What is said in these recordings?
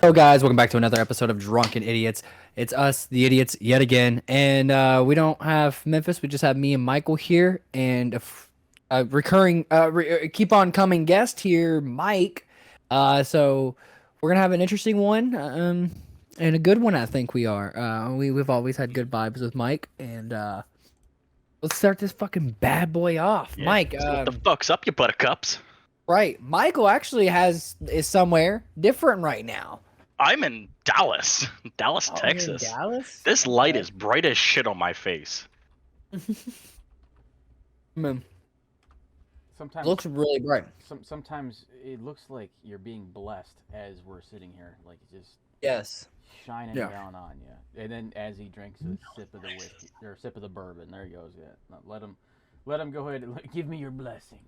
Hello, guys. Welcome back to another episode of Drunken Idiots. It's us, the idiots, yet again. And we don't have Memphis. We just have me and Michael here. And a recurring, keep on coming guest here, Mike. So we're going to have an interesting one and a good one, I think we are. We've always had good vibes with Mike. And let's start this fucking bad boy off. Yeah. Mike. So what the fuck's up, you buttercups? Right. Michael actually is somewhere different right now. I'm in Dallas, Oh, you're in Texas. Dallas? This light is bright as shit on my face. Sometimes Looks really bright. sometimes it looks like you're being blessed as we're sitting here, like just Yes. shining Yeah. down on you. And then as he drinks a sip of the whiskey or a sip of the bourbon, there he goes. Yeah, let him go ahead and give me your blessings.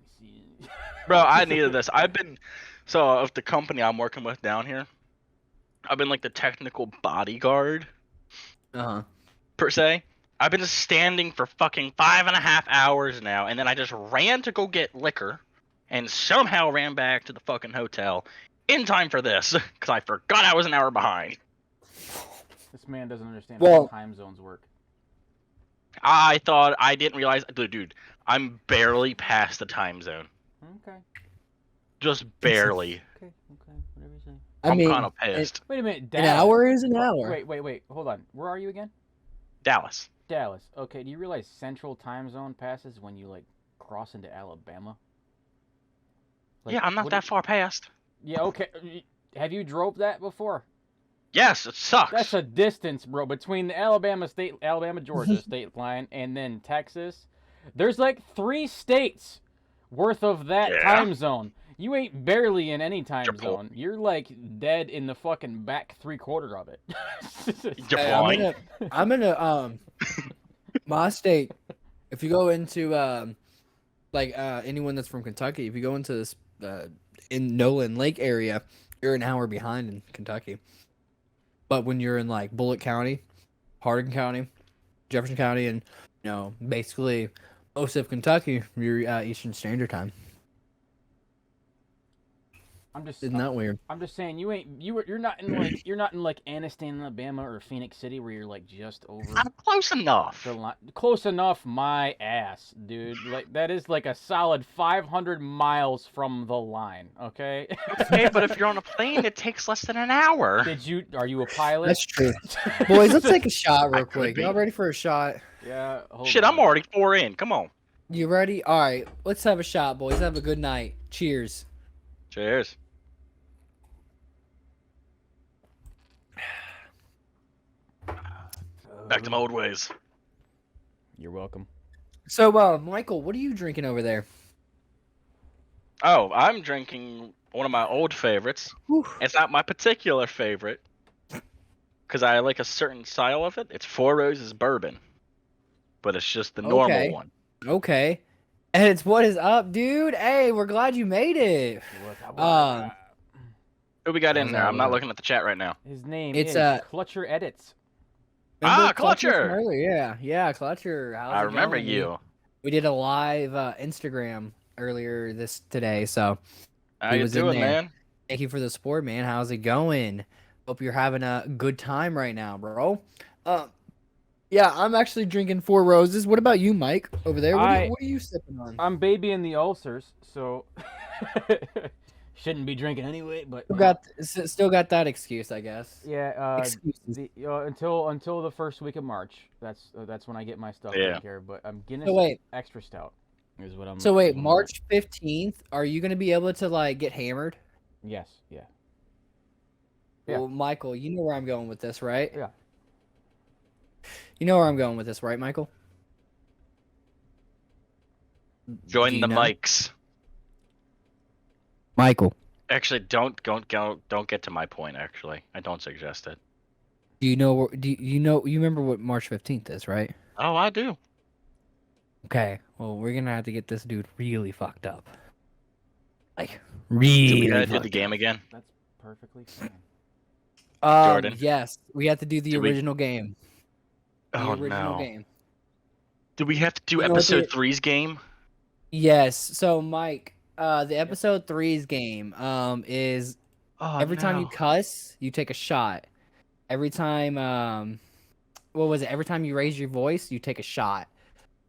Bro, I needed this. Of the company I'm working with down here, I've been like the technical bodyguard, per se. I've been just standing for fucking 5.5 hours now, and then I just ran to go get liquor, and somehow ran back to the fucking hotel in time for this, because I forgot I was an hour behind. This man doesn't understand Well- how time zones work. I didn't realize, dude, I'm barely past the time zone. Okay, Just barely. okay, whatever you say. I'm mean, kind of pissed. Wait a minute, an Dallas. hour is an hour. Wait, hold on. Where are you again? Dallas. Dallas. Okay, do you realize Central Time Zone passes when you like cross into Alabama? Like, Yeah, I'm not what that do far past. Yeah, okay. Have you drove that before? Yes, it sucks. That's a distance, bro, between the Alabama Georgia state line and then Texas. There's like 3 states worth of that Yeah. time zone. You ain't barely in any time Your point. zone. You're like dead in the fucking back 3/4 of it. Your Hey, point. I'm in a my state. If you go into anyone that's from Kentucky, if you go into this in Nolan Lake area, you're an hour behind in Kentucky. But when you're in like Bullitt County, Hardin County, Jefferson County, and basically most of Kentucky, you're Eastern Standard Time. Isn't that weird? I'm just saying you're not in like Anniston, Alabama or Phoenix City where you're like just over I'm close enough. the line. Close enough, my ass, dude. Like that is like a solid 500 miles from the line. Okay. Okay, but if you're on a plane, it takes less than an hour. Are you a pilot? That's true. Boys, let's take a shot I real could quick. be. Y'all ready for a shot? Yeah. Hold Shit, on. I'm already 4 in. Come on. You ready? All right, let's have a shot, boys. Have a good night. Cheers. Cheers. Back to my old ways. You're welcome. So, Michael, what are you drinking over there? Oh, I'm drinking one of my old favorites. Whew. It's not my particular favorite, because I like a certain style of it. It's Four Roses bourbon, but it's just the normal Okay. one. Okay. And it's what is up, dude? Hey, we're glad you made it. Who we got in How's there? that I'm not work? looking at the chat right now. His name It's, is Clutcher Edits. Ah, Clutcher from Clutcher! earlier? Yeah, Clutcher. How's I it remember going? you. We did a live Instagram earlier today, so How He you was in doing, there. man? thank you for the support, man. How's it going? Hope you're having a good time right now, bro. Yeah, I'm actually drinking Four Roses. What about you, Mike, over there? What are you sipping on? I'm babying the ulcers, so shouldn't be drinking anyway. But Still got that excuse, I guess. yeah, Excuses. until the first week of March. That's when I get my stuff Yeah. taken care of. But I'm Guinness So wait, Extra Stout is what I'm. so wait, what I'm March 15th, are you gonna be able to like get hammered? drinking. Yes. Yeah. Yeah. Well, Michael, you know where I'm going with this, right? Yeah. You know where I'm going with this, right, Michael? Join Do you the know? mics. Michael, Actually, don't get to my point. Actually, I don't suggest it. do you know? You remember what March 15th is, right? Oh, I do. Okay. Well, we're gonna have to get this dude really fucked up. Like Do really. we gotta do fucked the game again? That's perfectly fine. Jordan? Yes, we have to do the Do we- original game. The Oh original no. game. Do we have to do You know what episode the- 3's game? Yes. So, Mike, the episode 3's game is Oh, Every time you no. cuss, you take a shot. Every time, what was it? Every time you raise your voice, you take a shot.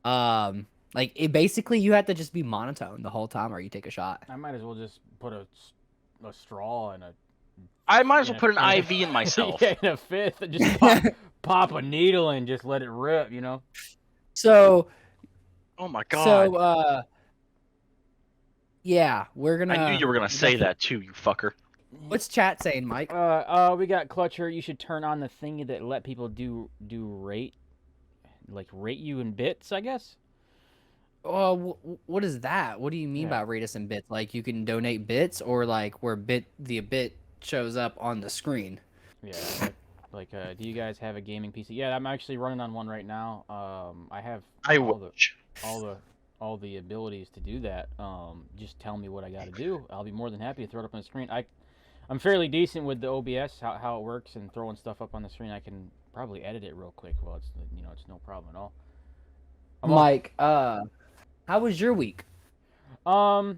Like it basically, you have to just be monotone the whole time, or you take a shot. I might as well just put a straw in a. I might as well put an IV in myself. Yeah, in a fifth, and just pop a needle and just let it rip. You know. So. Oh my god. So, yeah, we're gonna. I knew you were gonna say that too, you fucker. What's chat saying, Mike? We got Clutcher. You should turn on the thingy that let people do rate you in bits, I guess. Oh, what is that? What do you mean by rate us in bits? Like you can donate bits, or like where the bit shows up on the screen? Yeah. Do you guys have a gaming PC? Yeah, I'm actually running on one right now. I have all the abilities to do that. Just tell me what I got to do. I'll be more than happy to throw it up on the screen. I'm fairly decent with the OBS, how it works, and throwing stuff up on the screen. I can probably edit it real quick. Well, it's no problem at all. Mike, how was your week? My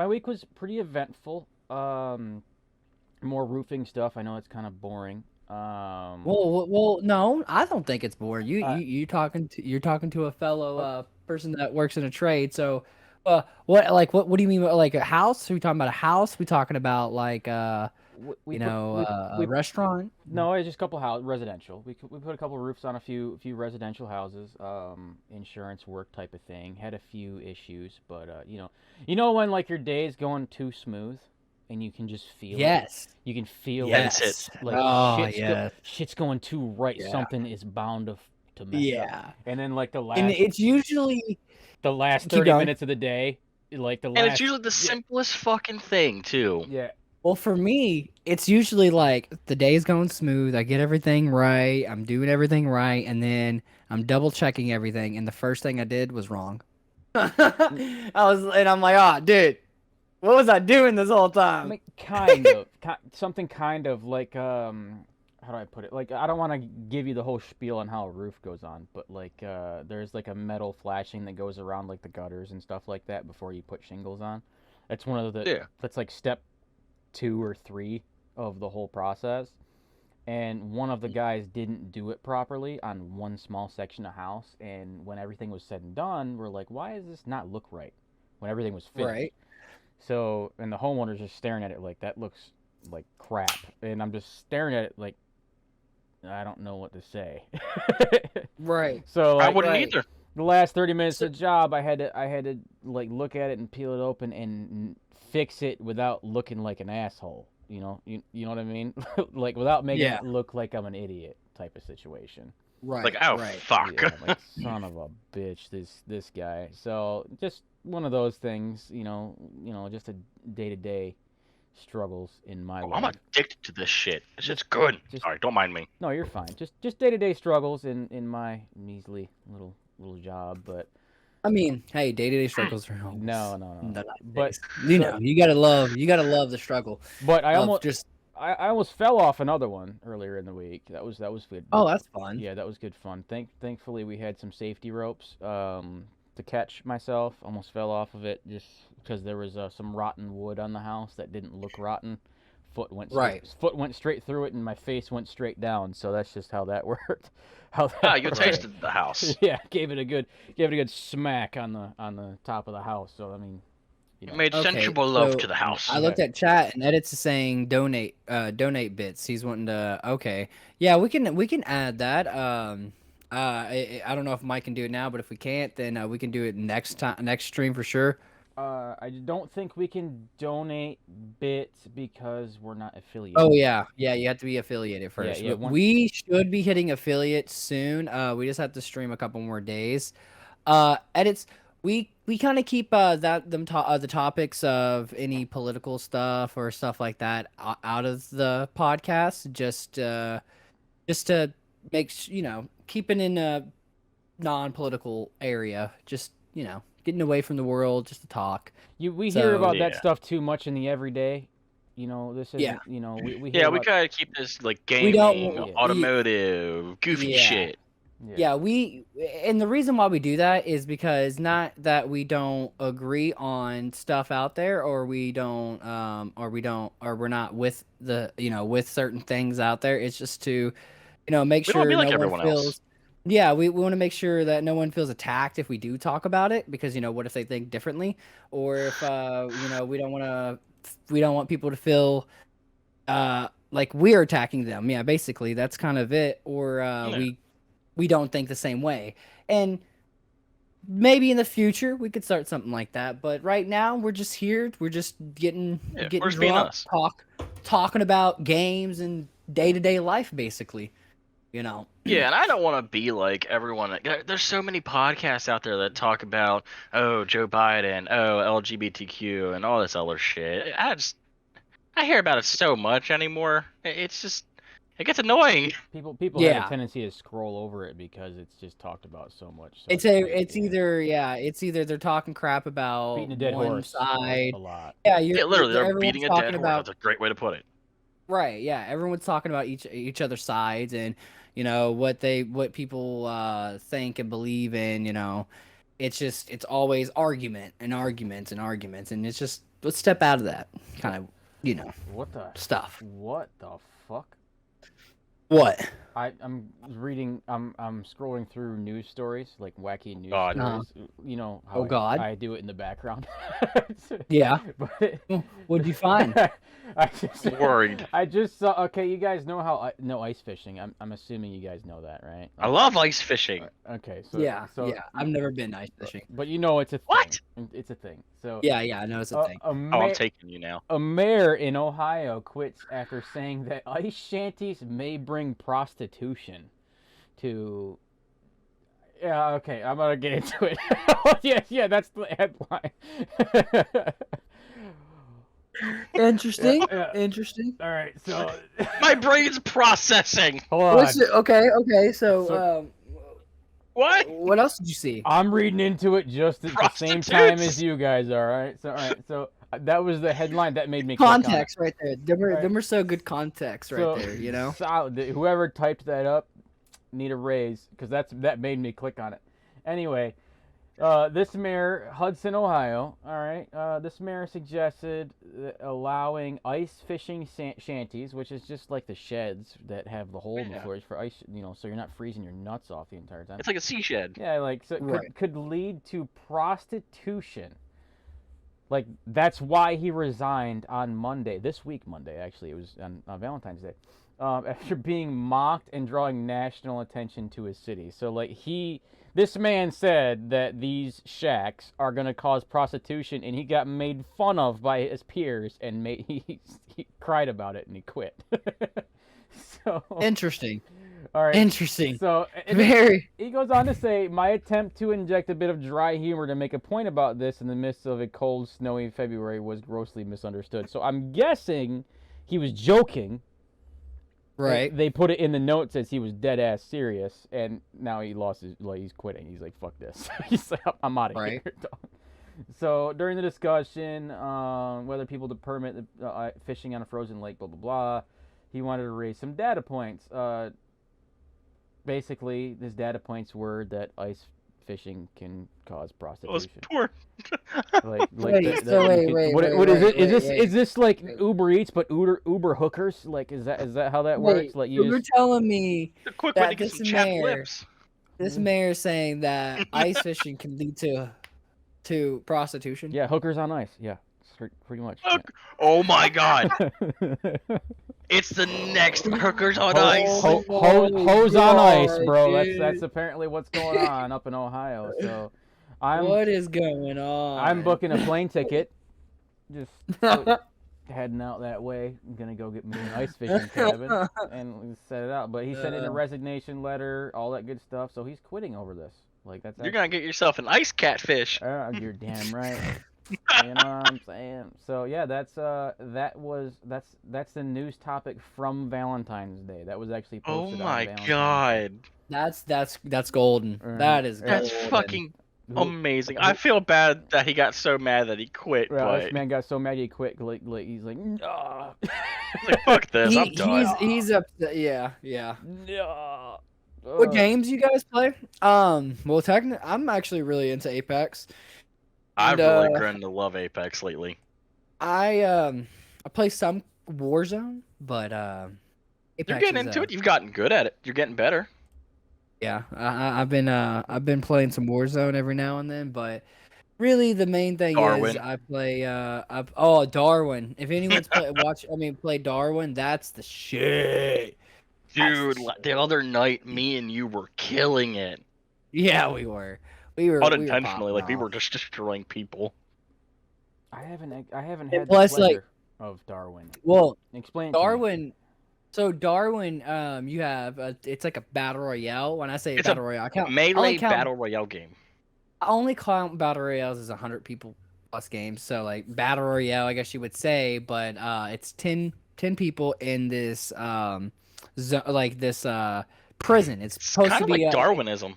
week was pretty eventful. More roofing stuff. I know it's kind of boring. Well, no, I don't think it's boring. You're talking to a fellow person that works in a trade. So, what do you mean? Like a house? Are we talking about a house? We talking about like a restaurant? No, it's just a couple residential. We put a couple roofs on a few residential houses. Insurance work type of thing. Had a few issues, but you know when like your day is going too smooth. And you can just feel it. You can feel it. Like shit's going too right. Yeah. Something is bound to mess up. And then like it's usually the last 30 minutes of the day. And it's usually the simplest fucking thing too. Yeah. Well, for me, it's usually like the day's going smooth. I get everything right. I'm doing everything right, and then I'm double checking everything. And the first thing I did was wrong. I'm like, oh, dude. What was I doing this whole time? I mean, kind of. Something kind of like, how do I put it? Like, I don't want to give you the whole spiel on how a roof goes on, but like, there's like a metal flashing that goes around like the gutters and stuff like that before you put shingles on. That's one of that's like step 2 or 3 of the whole process. And one of the guys didn't do it properly on one small section of house. And when everything was said and done, we're like, why does this not look right? When everything was finished. Right. So, and the homeowner's just staring at it like, that looks like crap. And I'm just staring at it like, I don't know what to say. Right. So I wouldn't either. The last 30 minutes of the job, I had to like look at it and peel it open and fix it without looking like an asshole. You know what I mean? Like without making it look like I'm an idiot type of situation. Right. Like, oh, fuck. Yeah, like, son of a bitch, this guy. So just one of those things, just a day-to-day struggles in my life. I'm addicted to this shit. This shit's good. Sorry, don't mind me. No, you're fine. Just day-to-day struggles in my measly little job, but I mean, hey, day-to-day struggles are always no. But you gotta love the struggle. But I almost fell off another one earlier in the week. That was good. Oh, that's fun. Yeah, that was good fun. Thankfully we had some safety ropes to catch myself. Almost fell off of it just because there was some rotten wood on the house that didn't look rotten. Foot went straight through it, and my face went straight down. So that's just how that worked. You tasted the house. Yeah, gave it a good smack on the top of the house. So I mean, you made sensible love to the house. I looked at chat, and Edit's saying donate bits. He's wanting to. Okay, yeah, we can add that. I don't know if Mike can do it now, but if we can't, then we can do it next stream for sure. I don't think we can donate bits because we're not affiliated. Oh yeah, you have to be affiliated first. Yeah, we should be hitting affiliate soon. We just have to stream a couple more days. Edits. We kind of keep the topics of any political stuff or stuff like that out of the podcast, just to make keeping in a non-political area, just getting away from the world, just to talk. We hear about that stuff too much in the everyday. This isn't. We we gotta keep this like gaming, automotive, goofy shit. Yeah, and the reason why we do that is because not that we don't agree on stuff out there, or we're not with with certain things out there. It's just to, make We don't wanna sure be like no one everyone else. feels. Yeah, we want to make sure that no one feels attacked if we do talk about it, because what if they think differently, or if we don't want people to feel like we're attacking them. Yeah, basically that's kind of it. Or Yeah. we don't think the same way. And maybe in the future we could start something like that. But right now we're just here. We're just getting We're just being drunk, us. talking about games and day-to-day life, basically. Yeah, and I don't want to be like everyone. There's so many podcasts out there that talk about, oh, Joe Biden, oh, LGBTQ, and all this other shit. I hear about it so much anymore. It's just, it gets annoying. People have Yeah. a tendency to scroll over it because it's just talked about so much. So It's either they're talking crap about beating a dead one horse side. a lot. Yeah, Yeah, literally, they're everyone's beating a talking dead horse. about. That's a great way to put it. Right, yeah. Everyone's talking about each other's sides, and what people think and believe in. It's always argument and arguments and arguments, and it's just, let's step out of that kind of What the stuff. What the fuck? What? I'm reading. I'm scrolling through news stories, like wacky news God. stories. You know how God. I do it in the background. Yeah. But What'd you find? I just Worried. I just saw. Okay, you guys know how no ice fishing. I'm assuming you guys know that, right? I love ice fishing. Okay, so Yeah, so I've never been ice fishing. but it's a thing. What? It's a thing. So Yeah, I know it's a thing. I'm taking you now. A mayor in Ohio quits after saying that ice shanties may bring prostitution to. Yeah, okay, I'm gonna get into it. yeah, that's the headline. Interesting. Yeah. Interesting. All right, so My brain's processing. hold on. Okay. So, What? what else did you see? I'm reading into it just at the same time as you guys are. All right. So that was the headline that made me click on it. Context right there. Them are so good context right there. Solid. Whoever typed that up need a raise because that made me click on it. Anyway, this mayor, Hudson, Ohio. All right. This mayor suggested allowing ice fishing shanties, which is just like the sheds that have the hole in the floor for ice. So you're not freezing your nuts off the entire time. It's like a sea shed. Yeah, like so Right. could lead to prostitution. Like that's why he resigned on Monday. This week, Monday actually, it was on Valentine's Day. After being mocked and drawing national attention to his city. So like this man said that these shacks are gonna cause prostitution, and he got made fun of by his peers, and he cried about it and he quit. So Interesting. all right. Interesting. So Very. he goes on to say, my attempt to inject a bit of dry humor to make a point about this in the midst of a cold, snowy February was grossly misunderstood. So I'm guessing he was joking. Right. They put it in the notes as he was dead ass serious, and now he lost he's quitting. He's like, fuck this. He's like, I'm out of here. So during the discussion, whether people to permit fishing on a frozen lake, blah, blah, blah, he wanted to raise some data points. Basically, his data points were that ice fishing can cause prostitution. Poor. Like Wait, what is it? wait. Is this like Uber Eats but Uber hookers? Like is that how that works? Like you're telling me A quick way that to get this some chapped mayor- lips. this mayor is saying that ice fishing can lead to prostitution? Yeah, hookers on ice. Yeah, pretty much. Look. Oh my god. It's the next hookers on ice. Hose on ice, bro. Dude. That's apparently what's going on up in Ohio. So What is going on? I'm booking a plane ticket. Just heading out that way. I'm gonna go get me an ice fishing cabin and set it out. But he sent in a resignation letter, all that good stuff. So he's quitting over this. Like that's. You're gonna get yourself an ice catfish. You're damn right. You know what I'm saying? So yeah, that's the news topic from Valentine's Day. That was actually Oh posted on my Valentine's god. That's golden. That is golden. That's fucking amazing. I feel bad that he got so mad that he quit. Well, But this man got so mad he quit. Like he's like, nah. like, fuck this. I'm done. He's upset. Yeah. Nah. What games you guys play? Well, technically, I'm actually really into Apex, and I've really grown to love Apex lately. I play some Warzone, but You're Apex getting is into it. You've gotten good at it. You're getting better. yeah. I've been playing some Warzone every now and then, but really the main thing is Darwin. I play Darwin. If anyone's play Darwin, that's the shit. That's the Dude, shit. the other night, me and you were killing it. Yeah, we were. We were Unintentionally, popping like we were off. just destroying people. I haven't And had the plus, like, pleasure of Darwin. well, Explain it to me. Darwin. So Darwin, you have it's like a battle royale. When I say It's battle a royale, melee battle royale game. I only count battle royales as 100 people plus games. So like battle royale, I guess you would say, but it's 10 people in this prison. It's It's supposed kind to of be like Darwinism.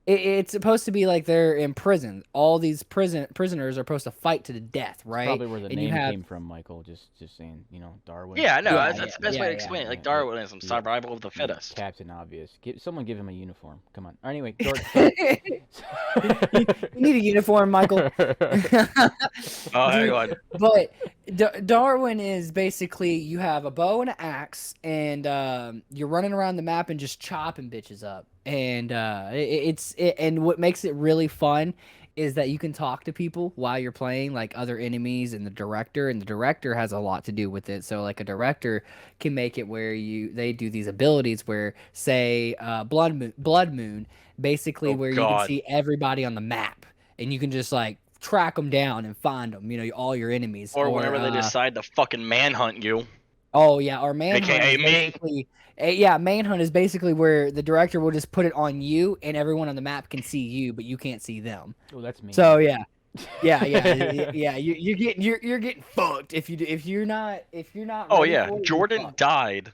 it's supposed to be like they're in prison. All these prisoners are supposed to fight to the death, It's right? probably where the And you name have came from, Michael. Just saying, Darwin. Yeah, I know. Yeah, That's the best way to explain it. Like Darwinism, Yeah. survival of the fittest. Captain Obvious. Someone give him a uniform. Come on. Anyway, George. you need a uniform, Michael. Oh, hang on. But Darwin is basically you have a bow and an axe, and you're running around the map and just chopping bitches up. And and what makes it really fun is that you can talk to people while you're playing, like other enemies and the director. And the director has a lot to do with it. So like a director can make it where they do these abilities where, say, Blood Moon, basically Oh, where you can God. see everybody on the map and you can just like track them down and find them, all your enemies. Or whenever they decide to fucking manhunt you. Oh yeah, or Manhunt AKA is me. basically Manhunt is basically where the director will just put it on you and everyone on the map can see you, but you can't see them. Oh, that's me. So yeah. Yeah. You're getting fucked if you're not Oh ready yeah, for it, you're Jordan fucked. died,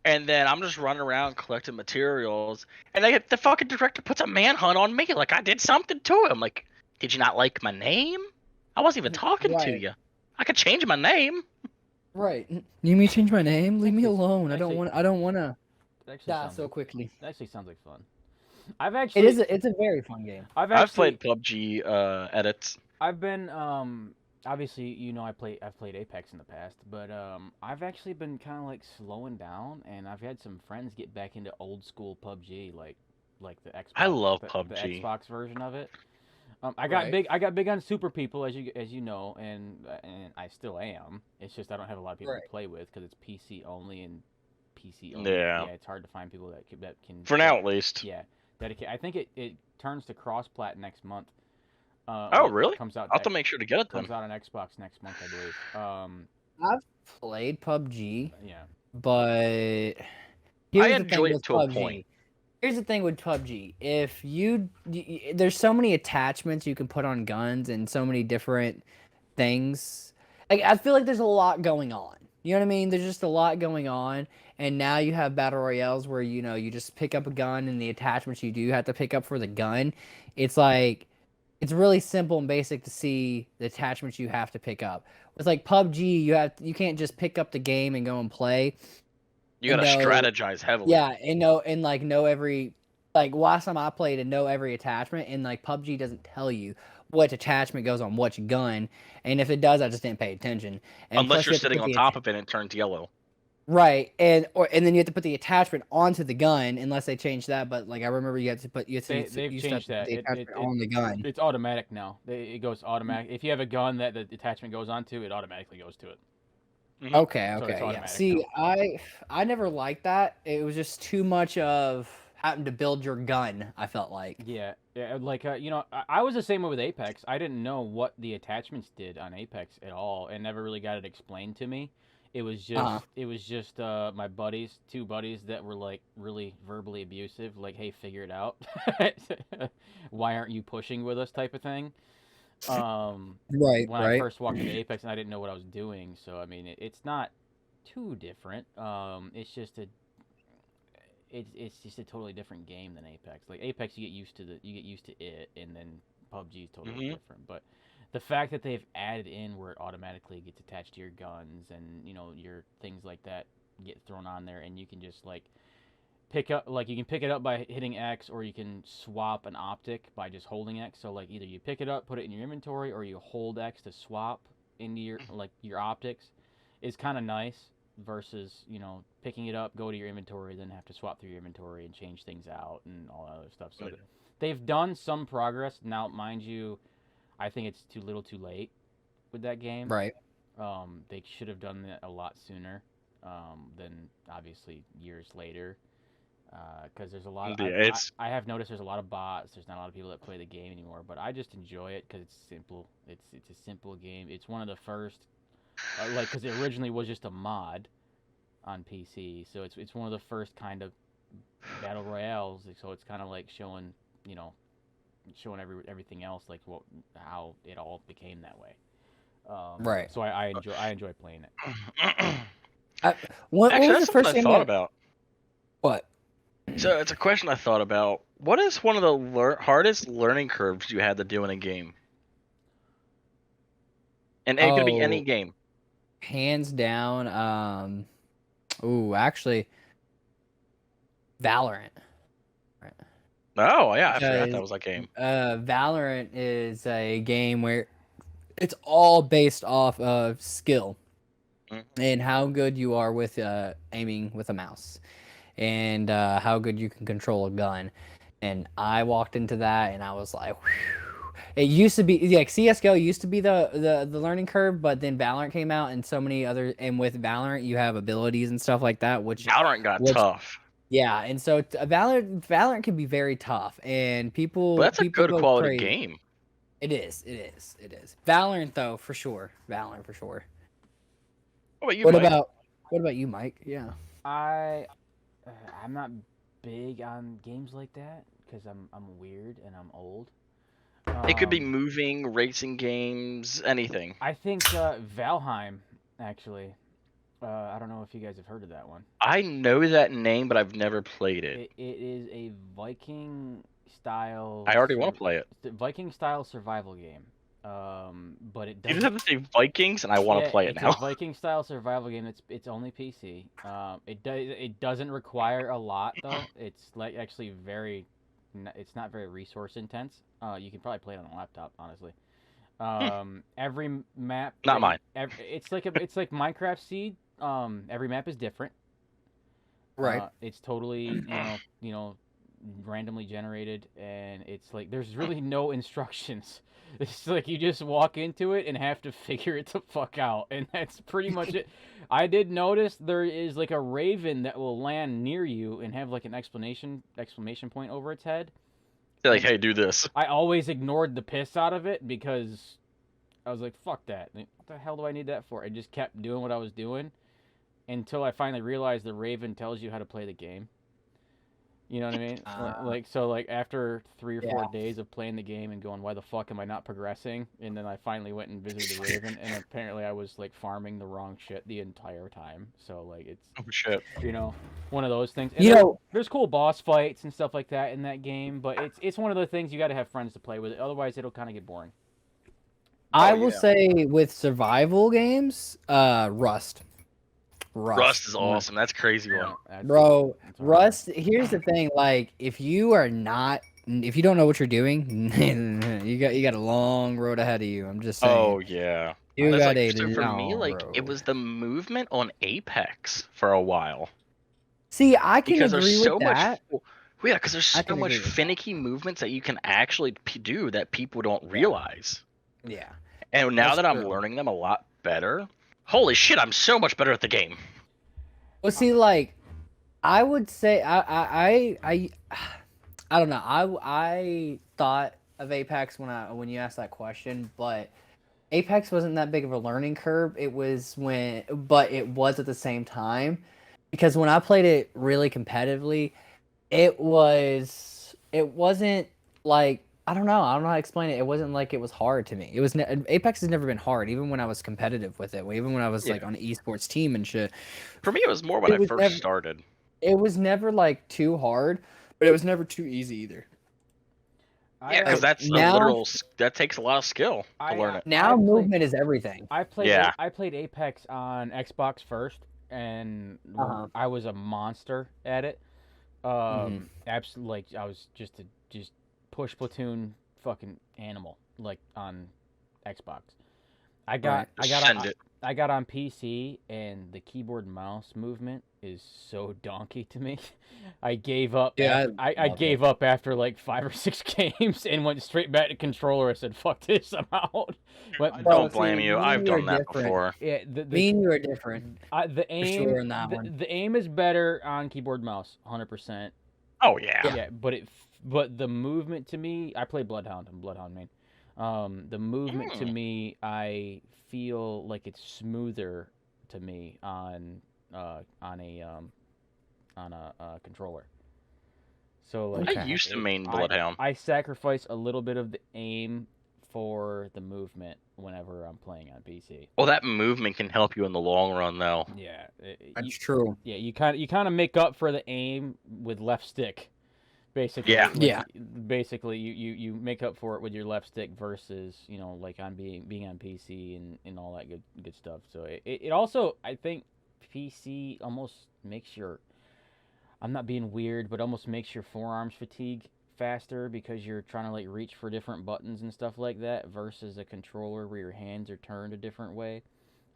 and then I'm just running around collecting materials, and the fucking director puts a manhunt on me, like I did something to him. Like, did you not like my name? I wasn't even talking to Right. you. I could change my name. Right. You mean change my name? Leave me Actually- alone. I don't want to That actually die sounds so quickly. That actually sounds like fun. I've actually. It's a very fun game. I've played PUBG edits. I've been obviously I've played Apex in the past, but I've actually been kind of like slowing down, and I've had some friends get back into old school PUBG, like the Xbox. I love the PUBG. Xbox version of it. I got big on super people, as you know, and I still am. It's just I don't have a lot of people to play with because it's PC only and PC only. Yeah. It's hard to find people that can. For now, at least. Yeah, dedicate. I think it turns to cross-plat next month. Oh, really? Comes out. I'll have to make sure to get it then. Comes out on Xbox next month, I believe. I've played PUBG, Yeah. but I enjoy it to a point. Here's the thing with PUBG. If there's so many attachments you can put on guns and so many different things. Like I feel like there's a lot going on. You know what I mean? There's just a lot going on, and now you have battle royales where you just pick up a gun and the attachments you do have to pick up for the gun. It's like it's really simple and basic to see the attachments you have to pick up. With like PUBG, you can't just pick up the game and go and play. You gotta strategize heavily. Yeah, and know every last time I played and know every attachment, and like PUBG doesn't tell you what attachment goes on which gun, and if it does, I just didn't pay attention. And Unless plus you're you have to sitting put on the top of it and it turns yellow. Right, and then you have to put the attachment onto the gun unless they change that. But like I remember you had to put They've changed that. the attachment on the gun. It's automatic now. It goes automatic. If you have a gun that the attachment goes onto, it automatically goes to it. Mhm. Okay, So it's yeah. automatic See, now. I never liked that. It was just too much of having to build your gun. I felt like. Yeah, like I was the same way with Apex. I didn't know what the attachments did on Apex at all, and never really got it explained to me. It was just my two buddies that were like really verbally abusive, like, "Hey, figure it out. Why aren't you pushing with us?" type of thing. Right. When I first walked into Apex and I didn't know what I was doing, so I mean it's not too different. It's just a totally different game than Apex. Like Apex, you get used to it, and then PUBG is totally different. But the fact that they've added in where it automatically gets attached to your guns and your things like that get thrown on there, and you can just like pick up, like, you can pick it up by hitting X, or you can swap an optic by just holding X. So, like, either you pick it up, put it in your inventory, or you hold X to swap into your, like, your optics. Is kind of nice versus, you know, picking it up, go to your inventory, then have to swap through your inventory and change things out and all that other stuff. So they've done some progress. Now, mind you, I think it's too little too late with that game. Right. They should have done that a lot sooner than, obviously, years later. Because there's a lot of, I have noticed there's a lot of bots. There's not a lot of people that play the game anymore, but I just enjoy it because it's simple. It's a simple game. It's one of the first, like, because it originally was just a mod on PC, so it's one of the first kind of battle royales. So it's kind of like showing, you know, everything else, like how it all became that way. Right. So I enjoy playing Actually, it. What was that's the first something I game thought about. What? So it's a question I thought about. What is one of the hardest learning curves you had to do in a game? And it could be any game. Hands down. Actually, Valorant. Right. Oh yeah, I forgot that was that game. Valorant is a game where it's all based off of skill and how good you are with aiming with a mouse, and how good you can control a gun. And I walked into that and I was like, whew. It used to be like CS:GO used to be the learning curve, but then Valorant came out and so many other, and with Valorant you have abilities and stuff like that, which Valorant got tough. Yeah, and so Valorant can be very tough, and people. But that's a good go quality crazy. game. It is. Valorant though, for sure. Valorant for sure. What about you, What Mike? about you, Mike? Yeah. I'm not big on games like that because I'm weird and I'm old. It could be moving, racing games, anything. I think Valheim, actually. I don't know if you guys have heard of that one. I know that name, but I've never played it. It is a Viking style. I already want to play it. Viking style survival game. But it You doesn't. just have to say Vikings, and I want to play it now. It's a Viking style survival game. It's only PC. It doesn't require a lot though. It's like actually very. It's not very resource intense. You can probably play it on a laptop, honestly. Every map. Not mine. It's like Minecraft Seed. Every map is different. Right. It's totally randomly generated, and it's like there's really no instructions. It's like you just walk into it and have to figure it the fuck out, and that's pretty much it. I did notice there is like a raven that will land near you and have like an exclamation point over its head. They're like, hey, do this. I always ignored the piss out of it because I was like, fuck that. What the hell do I need that for? I just kept doing what I was doing until I finally realized the raven tells you how to play the game. You know what I mean? Like after 3 or 4 days of playing the game and going, why the fuck am I not progressing? And then I finally went and visited the raven, and apparently I was like farming the wrong shit the entire time. So like it's shit. You know, one of those things. And there's cool boss fights and stuff like that in that game, but it's one of the things you got to have friends to play with. Otherwise, it'll kind of get boring. I will say with survival games, Rust. Rust is awesome. That's crazy one. Bro, Rust, here's the thing, like if you don't know what you're doing, you got a long road ahead of you. I'm just saying. Oh yeah. You got so for me, like it was the movement on Apex for a while. See, I can agree with that. Yeah, because there's so much finicky movements that you can actually do that people don't realize. Yeah. And now that I'm learning them a lot better, holy shit, I'm so much better at the game. Well, see, like, I would say I don't know. I thought of Apex when you asked that question, but Apex wasn't that big of a learning curve. But it was at the same time, because when I played it really competitively, it wasn't like, I don't know how to explain it. It wasn't like it was hard to me. Apex has never been hard, even when I was competitive with it. Even when I was like on an esports team and shit. For me, it was more when I first started. It was never like too hard, but it was never too easy either. Yeah, because that takes a lot of skill to learn it. Now movement is everything. I played Xbox first, and I was a monster at it. Absolutely. Like I was just push platoon fucking animal like on Xbox. Send it. I got on PC and the keyboard and mouse movement is so donkey to me. I gave up. Yeah, I gave up after like 5 or 6 games and went straight back to controller. I said, "Fuck this, I'm out." I don't blame you. I've done that before. Yeah, me and you are different. the aim For sure in that one. the aim is better on keyboard and mouse, 100%. Oh yeah. Yeah, but the movement to me, I play Bloodhound. I'm Bloodhound main. The movement to me, I feel like it's smoother to me on a controller. So like I used to main Bloodhound. I sacrifice a little bit of the aim for the movement whenever I'm playing on PC. Well, that movement can help you in the long run, though. Yeah, That's true. Yeah, you kind of make up for the aim with left stick. Basically, Yeah. Yeah. Basically, you make up for it with your left stick versus like on being on PC and all that good stuff. So it also, I think PC almost makes your, I'm not being weird, but almost makes your forearms fatigue faster because you're trying to like reach for different buttons and stuff like that versus a controller where your hands are turned a different way.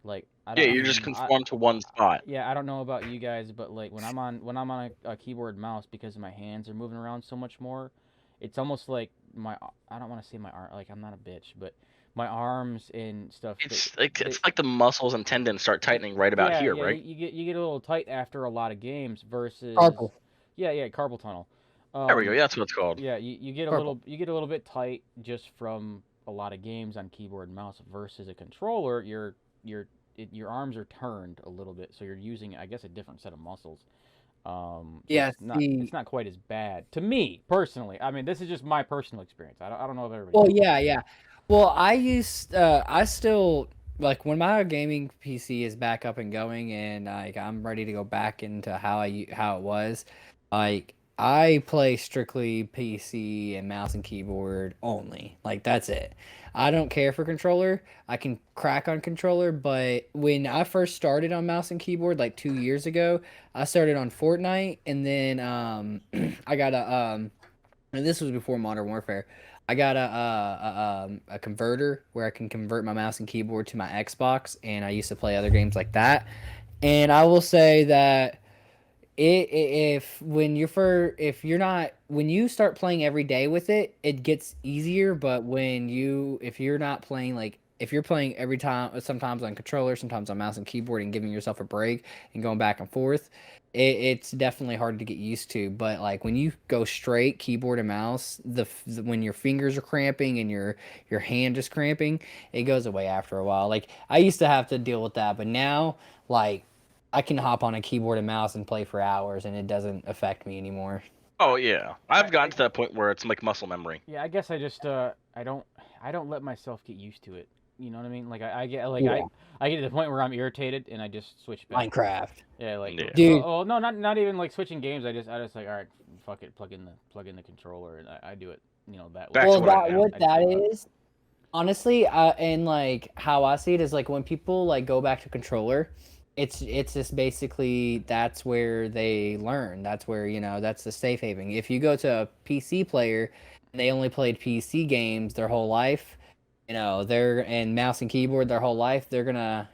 Like You just conform to one spot. Yeah, I don't know about you guys, but like when I'm on a keyboard and mouse, because my hands are moving around so much more, it's almost like I don't want to say my arm, like I'm not a bitch, but my arms and stuff. It's like the muscles and tendons start tightening right about here, right? You get a little tight after a lot of games versus Carpal. Yeah, carpal tunnel. There we go. Yeah, that's what it's called. Yeah, you get a little bit tight just from a lot of games on keyboard and mouse versus a controller. Your arms are turned a little bit, so you're using, I guess, a different set of muscles. Yeah, it's not quite as bad to me personally. I mean, this is just my personal experience. I don't know if everybody. Well, yeah. Well, I still like when my gaming PC is back up and going, and like I'm ready to go back into how it was. Like I play strictly PC and mouse and keyboard only. Like that's it. I don't care for controller. I can crack on controller, but when I first started on mouse and keyboard like 2 years ago, I started on Fortnite, and then I got and this was before Modern Warfare. I got a converter where I can convert my mouse and keyboard to my Xbox, and I used to play other games like that. And I will say that when you start playing every day with it, it gets easier. But if you're not playing, like if you're playing every time, sometimes on controller, sometimes on mouse and keyboard, and giving yourself a break and going back and forth, it's definitely hard to get used to. But like when you go straight keyboard and mouse, when your fingers are cramping and your hand is cramping, it goes away after a while. Like I used to have to deal with that, but now like I can hop on a keyboard and mouse and play for hours, and it doesn't affect me anymore. Oh yeah, I've gotten to that point where it's like muscle memory. Yeah, I guess I just I don't let myself get used to it. You know what I mean? Like I get I get to the point where I'm irritated and I just switch back. Minecraft. Yeah, like dude. Oh no, not even like switching games. I just like, all right, fuck it, plug in the controller, and I do it. That way. Well, what that is, honestly, and like how I see it is like when people like go back to controller, it's just basically that's where they learn. That's where that's the safe haven. If you go to a PC player and they only played PC games their whole life, they're in mouse and keyboard their whole life, they're gonna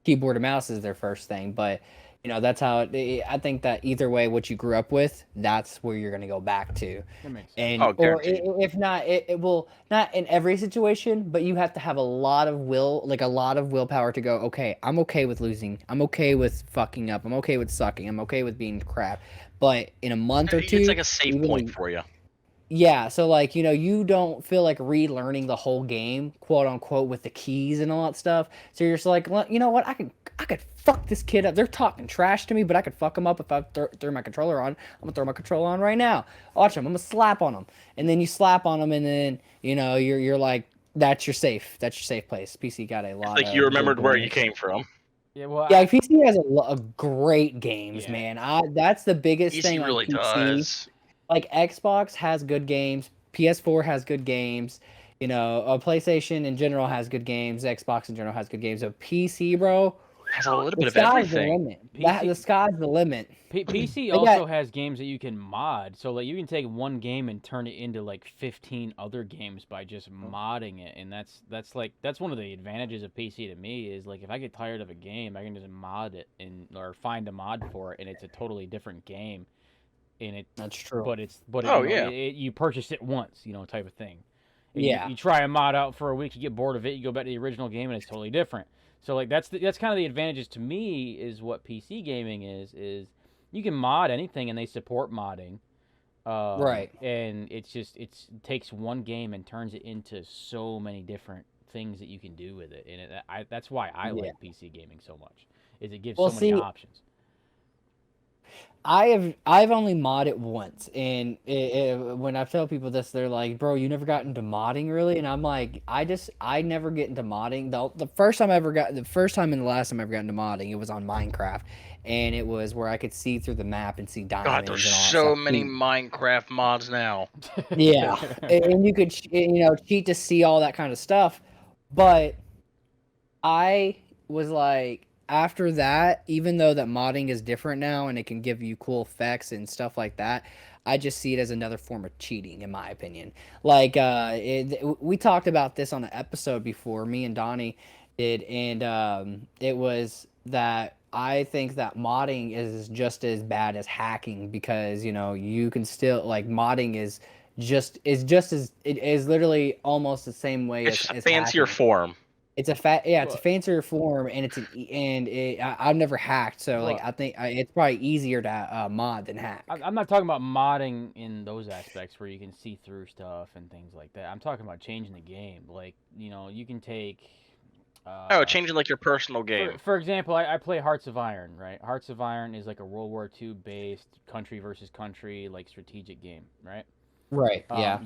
keyboard and mouse is their first thing. But that's how I think that either way, what you grew up with, that's where you're gonna go back to. That makes sense. And if not, it will not in every situation, but you have to have a lot of willpower to go, okay, I'm okay with losing, I'm okay with fucking up, I'm okay with sucking, I'm okay with being crap. But in a month or two, it's like a safe point for you. Yeah, so like you don't feel like relearning the whole game, quote unquote, with the keys and all that stuff. So you're just like, well, you know what? I could fuck this kid up. They're talking trash to me, but I could fuck them up if I throw my controller on. I'm gonna throw my controller on right now. Watch them. I'm gonna slap on them, and then you slap on them, and then you're like, that's your safe place. PC got a lot. It's like you remembered where you came from. Yeah, well, PC has a great games, man. That's the biggest thing. PC really does. Like Xbox has good games, PS4 has good games, PlayStation in general has good games, Xbox in general has good games. So PC, bro, has a little The bit of sky's the everything. limit. The sky's the limit. PC also has games that you can mod, so like you can take one game and turn it into like 15 other games by just modding it, and that's one of the advantages of PC to me is like if I get tired of a game, I can just mod it or find a mod for it, and it's a totally different game. And that's true. But you purchase it once, type of thing. And you try a mod out for a week, you get bored of it, you go back to the original game, and it's totally different. So like that's kind of the advantages to me is what PC gaming is you can mod anything and they support modding. Right. And it takes one game and turns it into so many different things that you can do with it, and that's why I like PC gaming so much. Is it gives so many options. I've only modded once, and when I tell people this, they're like, "Bro, you never got into modding, really?" And I'm like, I never get into modding. The first time and the last time I ever got into modding, it was on Minecraft, and it was where I could see through the map and see diamonds. God, there's and all that so stuff. many Minecraft mods now. Yeah, and you could cheat to see all that kind of stuff, but I was like, after that, even though that modding is different now and it can give you cool effects and stuff like that, I just see it as another form of cheating, in my opinion. Like, we talked about this on an episode before, me and Donnie did, and it was that I think that modding is just as bad as hacking because, you can still, like, modding is literally almost the same way as a fancier hacking. form. It's a fancier form, and I've never hacked, so like I think it's probably easier to mod than hack. I'm not talking about modding in those aspects where you can see through stuff and things like that. I'm talking about changing the game. Like you can take. Changing like your personal game. For example, I play Hearts of Iron, right? Hearts of Iron is like a World War II based country versus country like strategic game, right? Right. Yeah.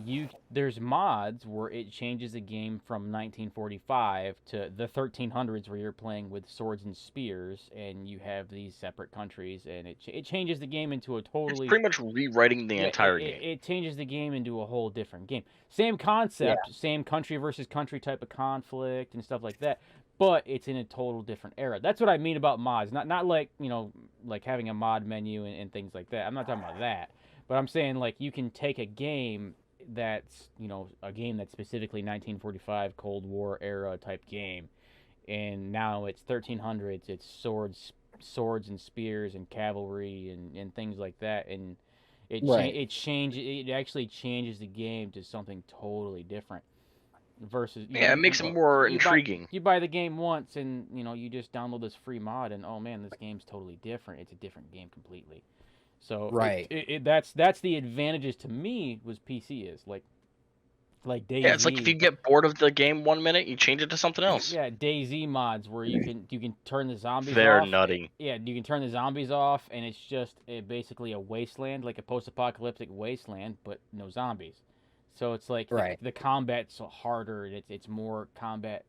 There's mods where it changes the game from 1945 to the 1300s, where you're playing with swords and spears, and you have these separate countries, and it changes the game into a totally. It's pretty much rewriting the entire game. It changes the game into a whole different game. Same concept, same country versus country type of conflict and stuff like that, but it's in a total different era. That's what I mean about mods. Not like like having a mod menu and things like that. I'm not talking about that. But I'm saying, like, you can take a game that's, a game that's specifically 1945 Cold War era type game, and now it's 1300s, it's swords and spears and cavalry and things like that, and it actually changes the game to something totally different. Versus, it makes it more intriguing. You buy the game once, and you just download this free mod, and oh man, this game's totally different. It's a different game completely. So that's the advantages to me was PC is like DayZ. Yeah, it's like if you get bored of the game 1 minute, you change it to something else. Yeah, DayZ mods where you can turn the zombies off. They're nutty. Yeah, you can turn the zombies off, and it's just basically a wasteland, like a post-apocalyptic wasteland, but no zombies. So it's like the combat's harder. It's more combat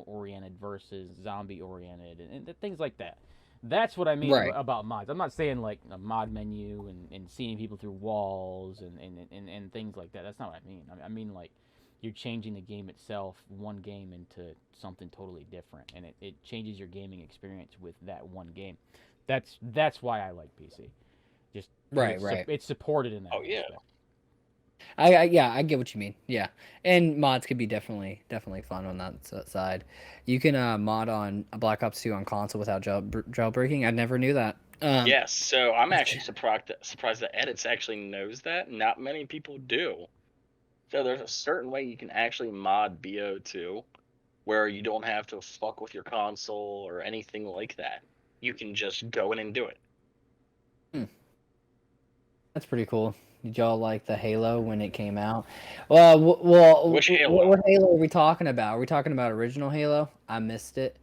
oriented versus zombie oriented and things like that. That's what I mean about mods. I'm not saying like a mod menu and seeing people through walls and things like that. That's not what I mean. I mean like you're changing the game itself, one game, into something totally different, and it changes your gaming experience with that one game. That's why I like PC. Just it's supported in that. Oh yeah. Aspect. I get what you mean. Yeah, and mods could be definitely fun on that side. You can mod on Black Ops 2 on console without jailbreaking. I never knew that. Yes, so I'm actually surprised that Edits actually knows that. Not many people do. So there's a certain way you can actually mod BO2 where you don't have to fuck with your console or anything like that. You can just go in and do it. That's pretty cool. Did y'all like the Halo when it came out? Well, which Halo? What Halo are we talking about? Are we talking about original Halo? I missed it.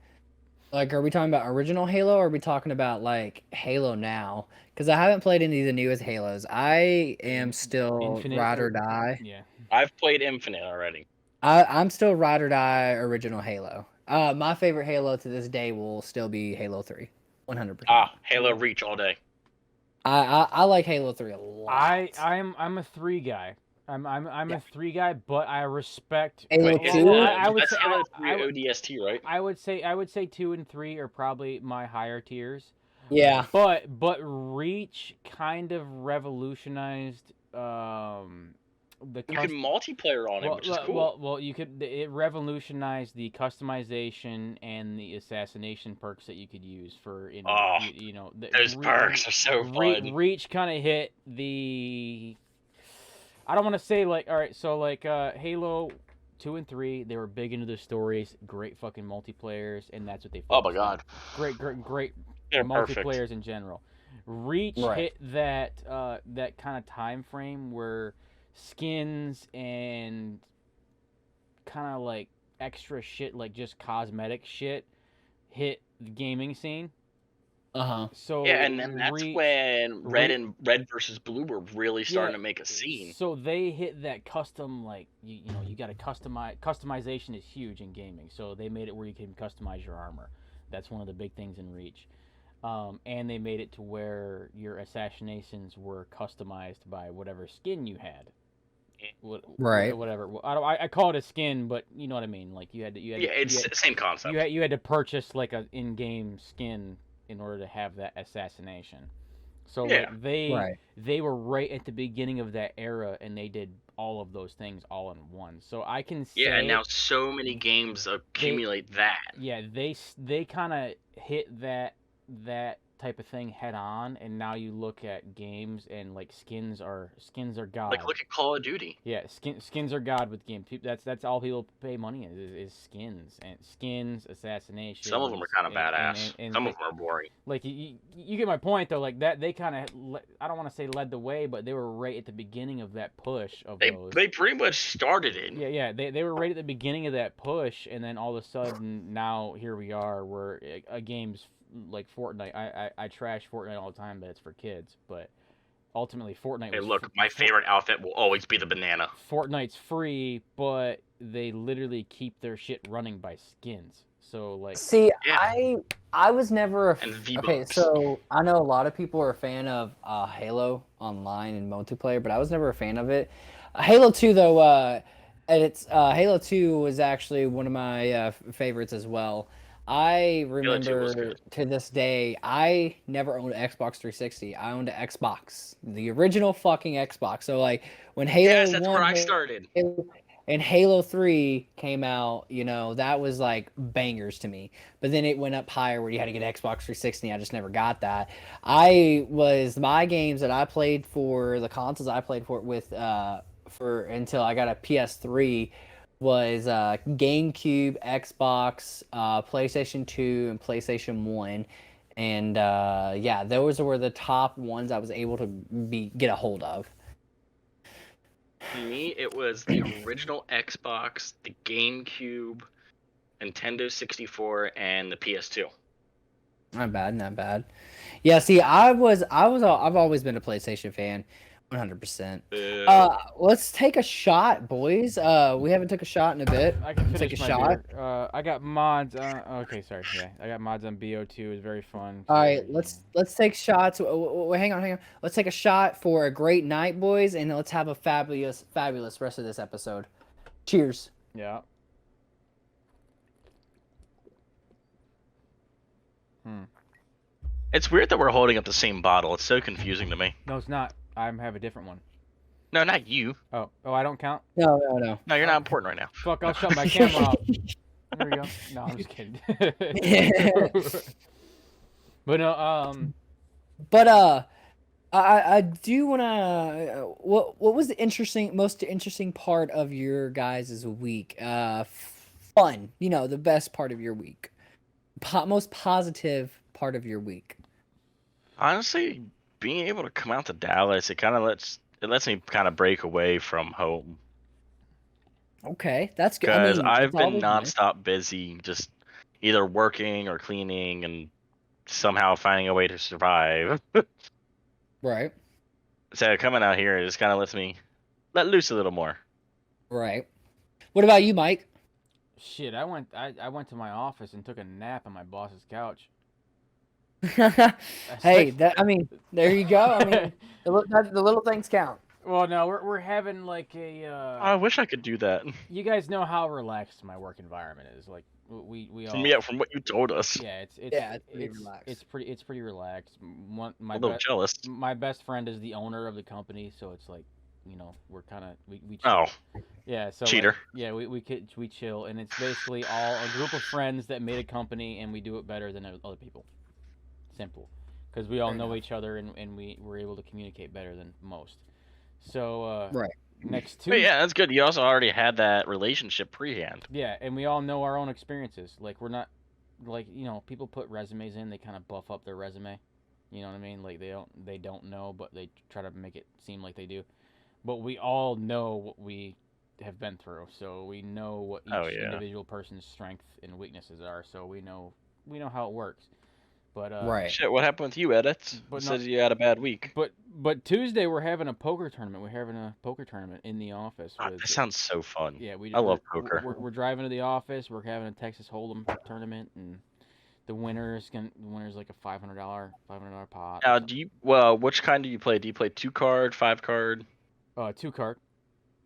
Like, are we talking about original Halo, or are we talking about like Halo now? Because I haven't played any of the newest Halos. I am still Infinite, ride or die. Yeah, I've played Infinite already. I'm still ride or die original Halo. My favorite Halo to this day will still be Halo 3, 100%. Halo Reach all day. I like Halo 3 a lot. I'm a 3 guy. I'm a 3 guy, but I respect. Halo Wait, 2? I would that's say Halo I 3 would ODST, right? I would say 2 and 3 are probably my higher tiers. Yeah. But Reach kind of revolutionized the You can multiplayer on it, which is cool. well, you could. It revolutionized the customization and the assassination perks that you could use for Oh, those perks are so fun. Reach kind of hit the. I don't want to say like all right, so like Halo 2 and 3, they were big into the stories, great fucking multiplayers, and that's what they Oh my focused on. god. Great They're multiplayers perfect. in general. Reach Right. hit that that kind of time frame where skins and kind of like extra shit, like just cosmetic shit, hit the gaming scene. Uh-huh. So Yeah, and then that's Reach, when Re- Red versus Blue were really yeah, starting to make a scene. so they hit that custom, like you know you got to customization is huge in gaming, so they made it where you can customize your armor. That's one of the big things in Reach. And they made it to where your assassinations were customized by whatever skin you had. Right. Whatever. I call it a skin, but you know what I mean. Like you had to Yeah, it's the same concept. you had to purchase like a in-game skin in order to have that assassination. So Yeah. like Right. they were right at the beginning of that era, and they did all of those things all in one. So I can say Yeah, and now so many games accumulate that. yeah, they kind of hit that type of thing head on, and now you look at games and like skins are god. Like look at Call of Duty. Yeah, skins are god with games. That's all people pay money is skins and skins, assassinations. Some of them are kind of badass. And Some of them are boring. like you get my point though. Like that they kind of I don't want to say led the way, but they were right at the beginning of that push of those. They pretty much started it. Yeah, they were right at the beginning of that push, and then all of a sudden now here we are, where a game's like Fortnite. I trash Fortnite all the time, but it's for kids. But ultimately, Fortnite. Hey, look, my favorite outfit will always be the banana. Fortnite's free, but they literally keep their shit running by skins. So like, See, Yeah. I was never And okay. V-Bucks. So I know a lot of people are a fan of Halo Online and multiplayer, but I was never a fan of it. Halo 2 though, and it's Halo 2 was actually one of my favorites as well. I 2 was remember good. to this day, I never owned an Xbox 360. I owned an Xbox, the original fucking Xbox. So like when Halo Yes, that's 1 where I started. and Halo 3 came out, you know, that was like bangers to me. But then it went up higher where you had to get Xbox 360. I just never got that. My games that I played for the consoles I played for with for until I got a PS3 was GameCube, Xbox, PlayStation 2, and PlayStation 1. And yeah, those were the top ones I was able to get a hold of. For me, it was the original Xbox, the GameCube, Nintendo 64, and the PS2. Not bad, not bad. Yeah, see, I've always been a PlayStation fan, 100%. Let's take a shot, boys. We haven't took a shot in a bit. I can Take finish a my shot. beer. I got mods. Okay, sorry. Yeah, I got mods on BO2. It's very fun. All right, let's take shots. Hang on. Let's take a shot for a great night, boys, and let's have a fabulous rest of this episode. Cheers. Yeah. It's weird that we're holding up the same bottle. It's so confusing to me. No, it's not. I have a different one. No, not you. Oh, I don't count. No. No, you're not important right now. Fuck, I'll shut my camera off. There we go. No, I'm just kidding. But no, But I do wanna. What was the most interesting part of your guys' week? Fun. You know, the best part of your week. Most positive part of your week. Honestly, being able to come out to Dallas, it lets me kind of break away from home. Okay, that's good. Because I mean, I've it's been always nice. nonstop busy, just either working or cleaning and somehow finding a way to survive. Right. So coming out here, it just kind of lets me let loose a little more. Right. What about you, Mike? shit, I went to my office and took a nap on my boss's couch. Hey, I mean, there you go. I mean, the little things count. Well, no, we're having like a. I wish I could do that. You guys know how relaxed my work environment is. Like we all. From what you told us. Yeah, it's pretty relaxed. It's pretty relaxed. A little jealous. My best friend is the owner of the company, so it's like, we're kind of we. Oh. Yeah, so Cheater. We chill, and it's basically all a group of friends that made a company, and we do it better than other people. Simple, because we all know each other, and we're able to communicate better than most. So right. Next But yeah, that's good. You also already had that relationship pre-hand. Yeah, and we all know our own experiences. Like we're not, like people put resumes in, they kind of buff up their resume. You know what I mean? Like they don't know, but they try to make it seem like they do. But we all know what we have been through, so we know what each individual person's strengths and weaknesses are. So we know how it works. But right. Shit, what happened with you, Edits? You said you had a bad week. But Tuesday we're having a poker tournament. We're having a poker tournament in the office. That sounds so fun. Yeah, I love poker. We're driving to the office. We're having a Texas Hold'em tournament, and the winner's like a $500 pot. Now, which kind do you play? Do you play 2-card, 5-card? 2-card.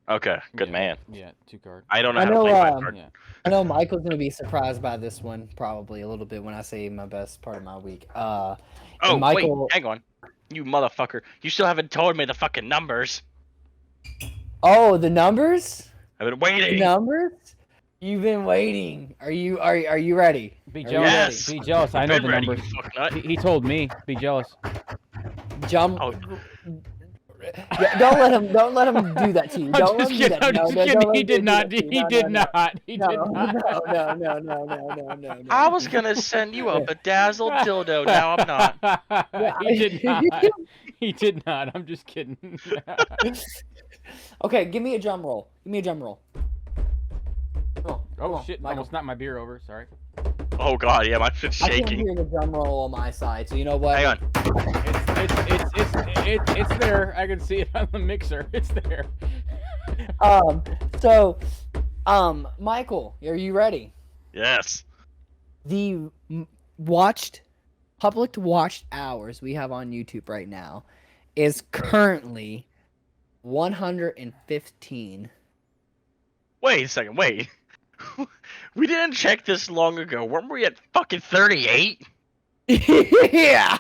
Okay, good man. Yeah, 2-card. I don't know how to play 5-card. Yeah. I know Michael's gonna be surprised by this one probably a little bit when I say my best part of my week. Michael... wait, hang on, you motherfucker! You still haven't told me the fucking numbers. Oh, the numbers? I've been waiting. The numbers? You've been waiting. Are you ready? Be jealous. Yes. Be jealous. I know the numbers. He told me. Be jealous. Jump. Oh. Yeah, don't let him do that to you. Don't let him do that. I'm just kidding. He did not. He did not. No. I was gonna send you a bedazzled dildo. Now I'm not. Yeah. He did not. He did not. I'm just kidding. Okay, give me a drum roll. Oh shit! Michael. Almost knocked my beer over. Sorry. Oh god, yeah, my shit's shaking. I can hear the drum roll on my side, so you know what? Hang on. It's there. I can see it on the mixer. It's there. Michael, are you ready? Yes. The public watched hours we have on YouTube right now is currently 115. Wait a second, wait. We didn't check this long ago. Weren't we at fucking 38? Yeah.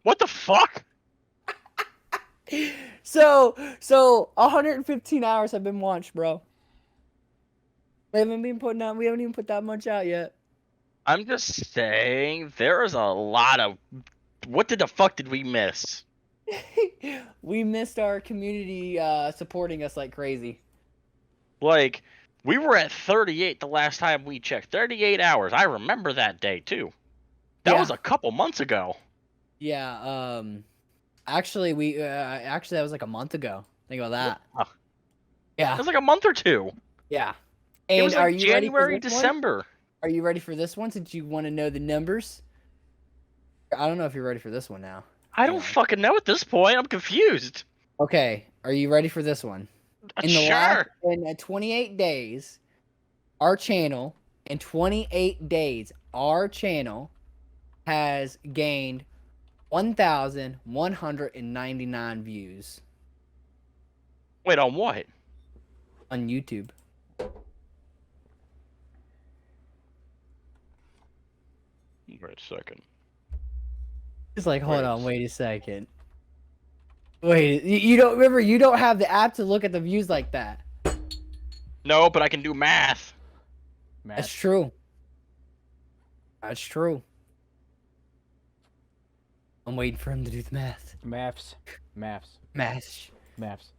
What the fuck? So 115 hours have been watched, bro. We haven't even put that much out yet. I'm just saying, there is a lot of... What the fuck did we miss? We missed our community supporting us like crazy. Like, we were at 38 the last time we checked. 38 hours. I remember that day, too. That was a couple months ago. Yeah, actually, that was like a month ago. Think about that. Yeah. It was like a month or two. Yeah. And it was like are you January, ready for this December. One? Are you ready for this one since you want to know the numbers? I don't know if you're ready for this one now. I don't fucking know at this point. I'm confused. Okay, are you ready for this one? Sure. In 28 days, our channel, has gained 1,199 views. Wait, on what? On YouTube. Wait a second. It's like, hold on, wait a second. Wait, you don't have the app to look at the views like that. No, but I can do math. That's true. That's true. I'm waiting for him to do the math. Maths.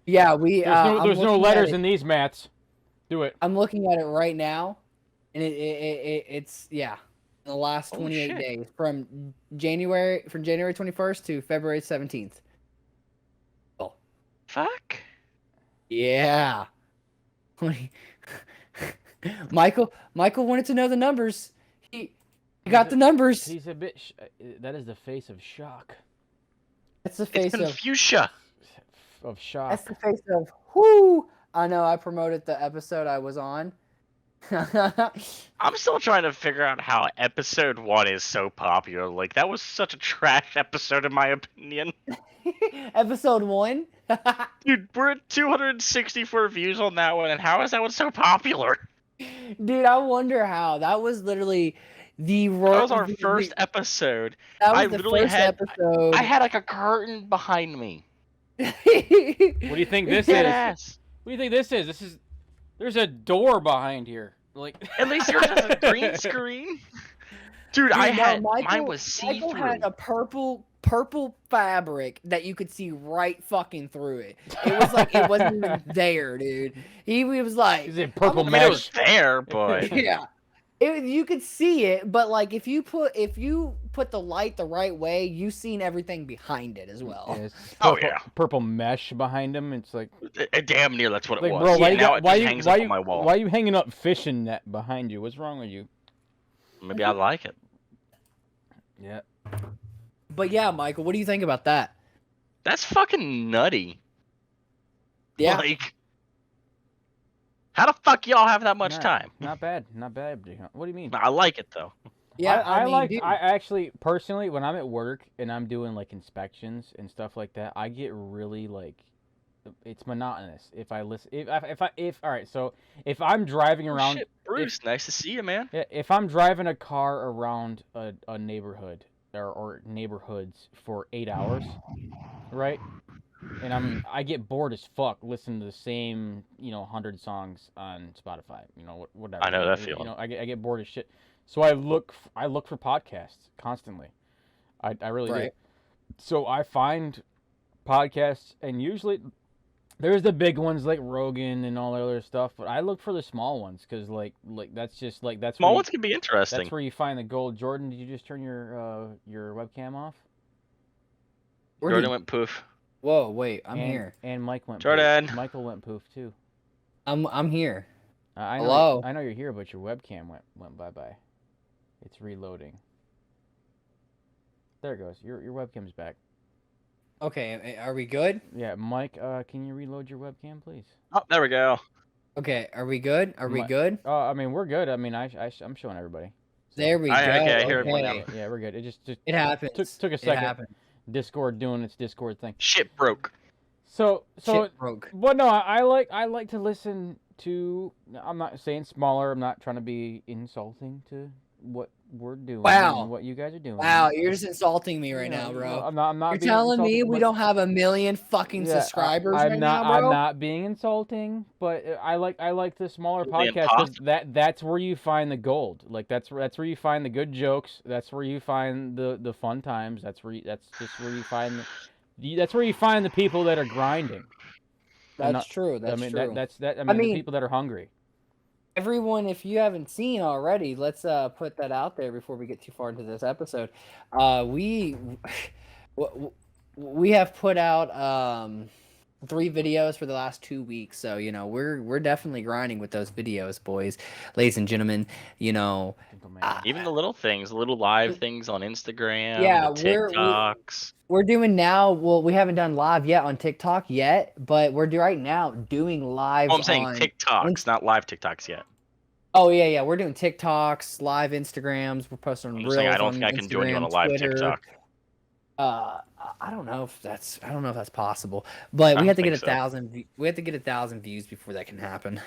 Yeah, There's no letters in these maths. Do it. I'm looking at it right now, and it's in the last 28 days from January 21st to February 17th. Oh. Fuck. Yeah. Michael wanted to know the numbers. He got the numbers. He's a bit. That is the face of shock. That's the face of fuchsia. Of shock. That's the face of whoo. I know. I promoted the episode I was on. I'm still trying to figure out how episode 1 is so popular. Like, that was such a trash episode in my opinion. Episode 1? Dude, we're at 264 views on that one, and how is that one so popular? Dude, I wonder how. That was literally that was our first episode. That was I the literally first episode. I had like a curtain behind me. What do you think this is? Ass. What do you think this is? There's a door behind here. Like at least yours has a green screen. Dude, mine was see-through. Michael had a purple fabric that you could see right fucking through it. It was like it wasn't even there, dude. He was like, is it purple it mesh? was there, but yeah. You could see it, but like if you put the light the right way, you seen everything behind it as well. Yeah, oh yeah, purple mesh behind him. It's like damn near that's what it was. Bro, why why you hanging up fishing net behind you? What's wrong with you? Maybe I like it. Yeah. But yeah, Michael, what do you think about that? That's fucking nutty. Yeah. Like, how the fuck y'all have that much time? Not bad. What do you mean? I like it though. Yeah, I actually personally when I'm at work and I'm doing like inspections and stuff like that, I get really like it's monotonous if I listen if all right, so if I'm driving around shit, Bruce, nice to see you, man. If I'm driving a car around a neighborhood or neighborhoods for 8 hours, right? And I get bored as fuck listening to the same 100 songs on Spotify, whatever. I know that feeling. I get bored as shit. So I look for podcasts constantly. I really do. So I find podcasts, and usually there's the big ones like Rogan and all that other stuff, but I look for the small ones because like that's just like that's small ones can be interesting. That's where you find the gold. Jordan, did you just turn your webcam off? Jordan went poof. Whoa, wait, I'm here. And Mike went Jordan. poof. Michael went poof too. I'm here. Hello. I know you're here, but your webcam went bye-bye. It's reloading. There it goes. Your webcam's back. Okay, are we good? Yeah, Mike, can you reload your webcam, please? Oh, there we go. Okay, are we good? Are we good? I mean, we're good. I mean, I'm showing everybody. So, there we go. Okay, I hear everyone now. Yeah, we're good. It just it happens. Took a second. Discord doing its Discord thing. Shit broke. So shit broke. Well, no, I like to listen to. I'm not saying smaller. I'm not trying to be insulting to what we're doing. Wow. And what you guys are doing. Wow, you're just insulting me right now, bro. I'm not. You're telling me we don't have 1 million fucking subscribers right now, bro? I'm not being insulting, but I like the smaller podcast because that's where you find the gold. Like that's where you find the good jokes. That's where you find the fun times. That's just where you find that's where you find the people that are grinding. That's true. That's true. The people that are hungry. Everyone, if you haven't seen already, let's put that out there before we get too far into this episode. We have put out 3 videos for the last 2 weeks, so we're definitely grinding with those videos, boys, ladies and gentlemen. Even the little things, the little live things on Instagram, TikToks. We're doing now. Well, we haven't done live yet on TikTok yet, but we're right now doing live. Oh, I'm saying TikToks, not live TikTks yet. Oh yeah, we're doing TikToks, live Instagrams. We're posting reels. I don't think I can join you on a live Twitter. TikTok. I don't know if that's possible, but we have to get 1,000. We have to get 1,000 views before that can happen.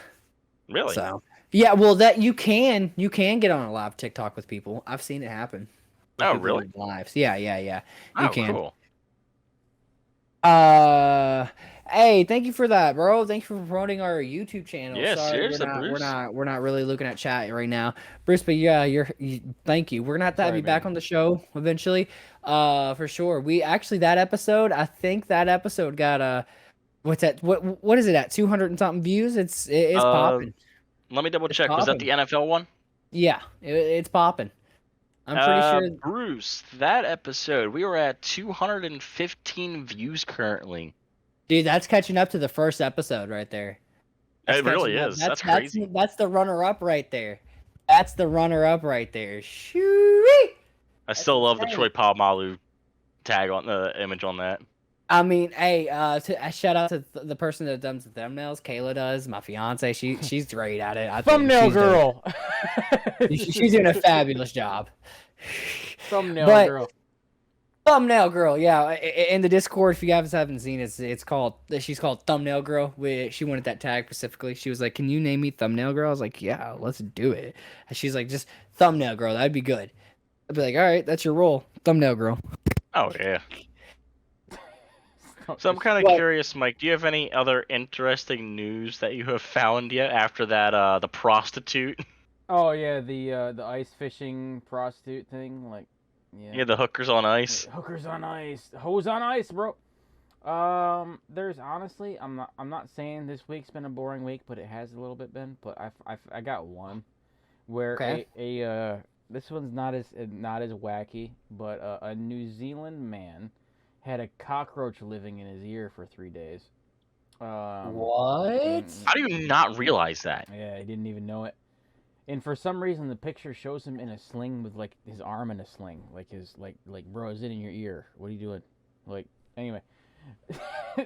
Really? So yeah, well, that you can get on a live TikTok with people. I've seen it happen. Oh, really? Lives. Yeah. You can. Cool. Hey, thank you for that, bro. Thank you for promoting our YouTube channel. Yeah, sorry, seriously, Bruce. We're not really looking at chat right now, Bruce. But yeah, thank you. We're gonna have to have you back on the show eventually, for sure. That episode, I think that episode got what's that? What is it at? 200 and something views. It's popping. Let me double check. Was that the NFL one? Yeah, it's popping. I'm pretty sure. Bruce, that episode, we were at 215 views currently. Dude, that's catching up to the first episode right there. It really is. That's crazy. That's the runner-up right there. Shoo-wee! I still love the Troy Polamalu tag on the image on that. I mean, hey, shout out to the person that does the thumbnails. Kayla does. My fiance, she's great at it. Thumbnail girl. She's doing a fabulous job. Thumbnail girl. Thumbnail Girl, yeah. In the Discord, if you guys haven't seen it, she's called Thumbnail Girl. She wanted that tag specifically. She was like, "Can you name me Thumbnail Girl?" I was like, "Yeah, let's do it." And she's like, "Just Thumbnail Girl, that'd be good." I'd be like, "All right, that's your role, Thumbnail Girl." Oh yeah. So I'm kind of curious, Mike. Do you have any other interesting news that you have found yet after that? The prostitute. Oh yeah, the ice fishing prostitute thing, like, yeah. Yeah, the hookers on ice. Yeah, hookers on ice, hose on ice, bro. There's honestly, I'm not saying this week's been a boring week, but it has a little bit been. But I got one where this one's not as wacky, but a New Zealand man had a cockroach living in his ear for 3 days. What? How do you not realize that? Yeah, he didn't even know it. And for some reason, the picture shows him in a sling with like his arm in a sling, like his like bro, is it in your ear? What are you doing? Like, anyway,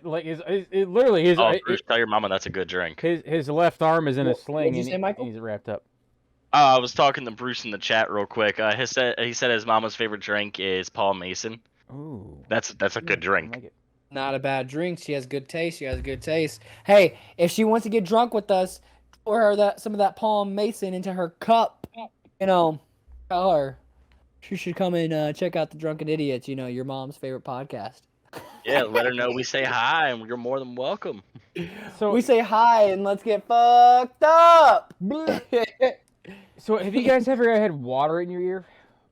like it literally his. Oh, Bruce, tell your mama that's a good drink. His left arm is in a sling, and he's wrapped up. I was talking to Bruce in the chat real quick. He said his mama's favorite drink is Paul Mason. Ooh, that's a good drink. I like it. Not a bad drink. She has good taste. Hey, if she wants to get drunk with us, pour her some of that Palm Mason into her cup. You know, tell her she should come and check out the Drunken Idiots. You know, your mom's favorite podcast. Yeah, let her know we say hi and you're more than welcome. So we say hi and let's get fucked up. So have you guys ever had water in your ear?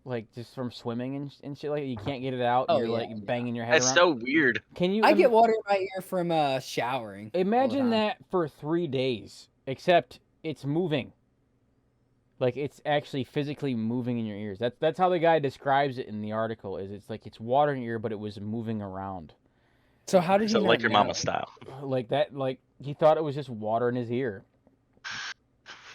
Like, just from swimming and shit, like, you can't get it out, and you're, like, banging your head around? That's so weird. Can you... I get water in my ear from showering. Imagine that for 3 days, except it's moving. Like, it's actually physically moving in your ears. That's how the guy describes it in the article, is it's like it's water in your ear, but it was moving around. So how did you like your mama style. Like that, like, he thought it was just water in his ear.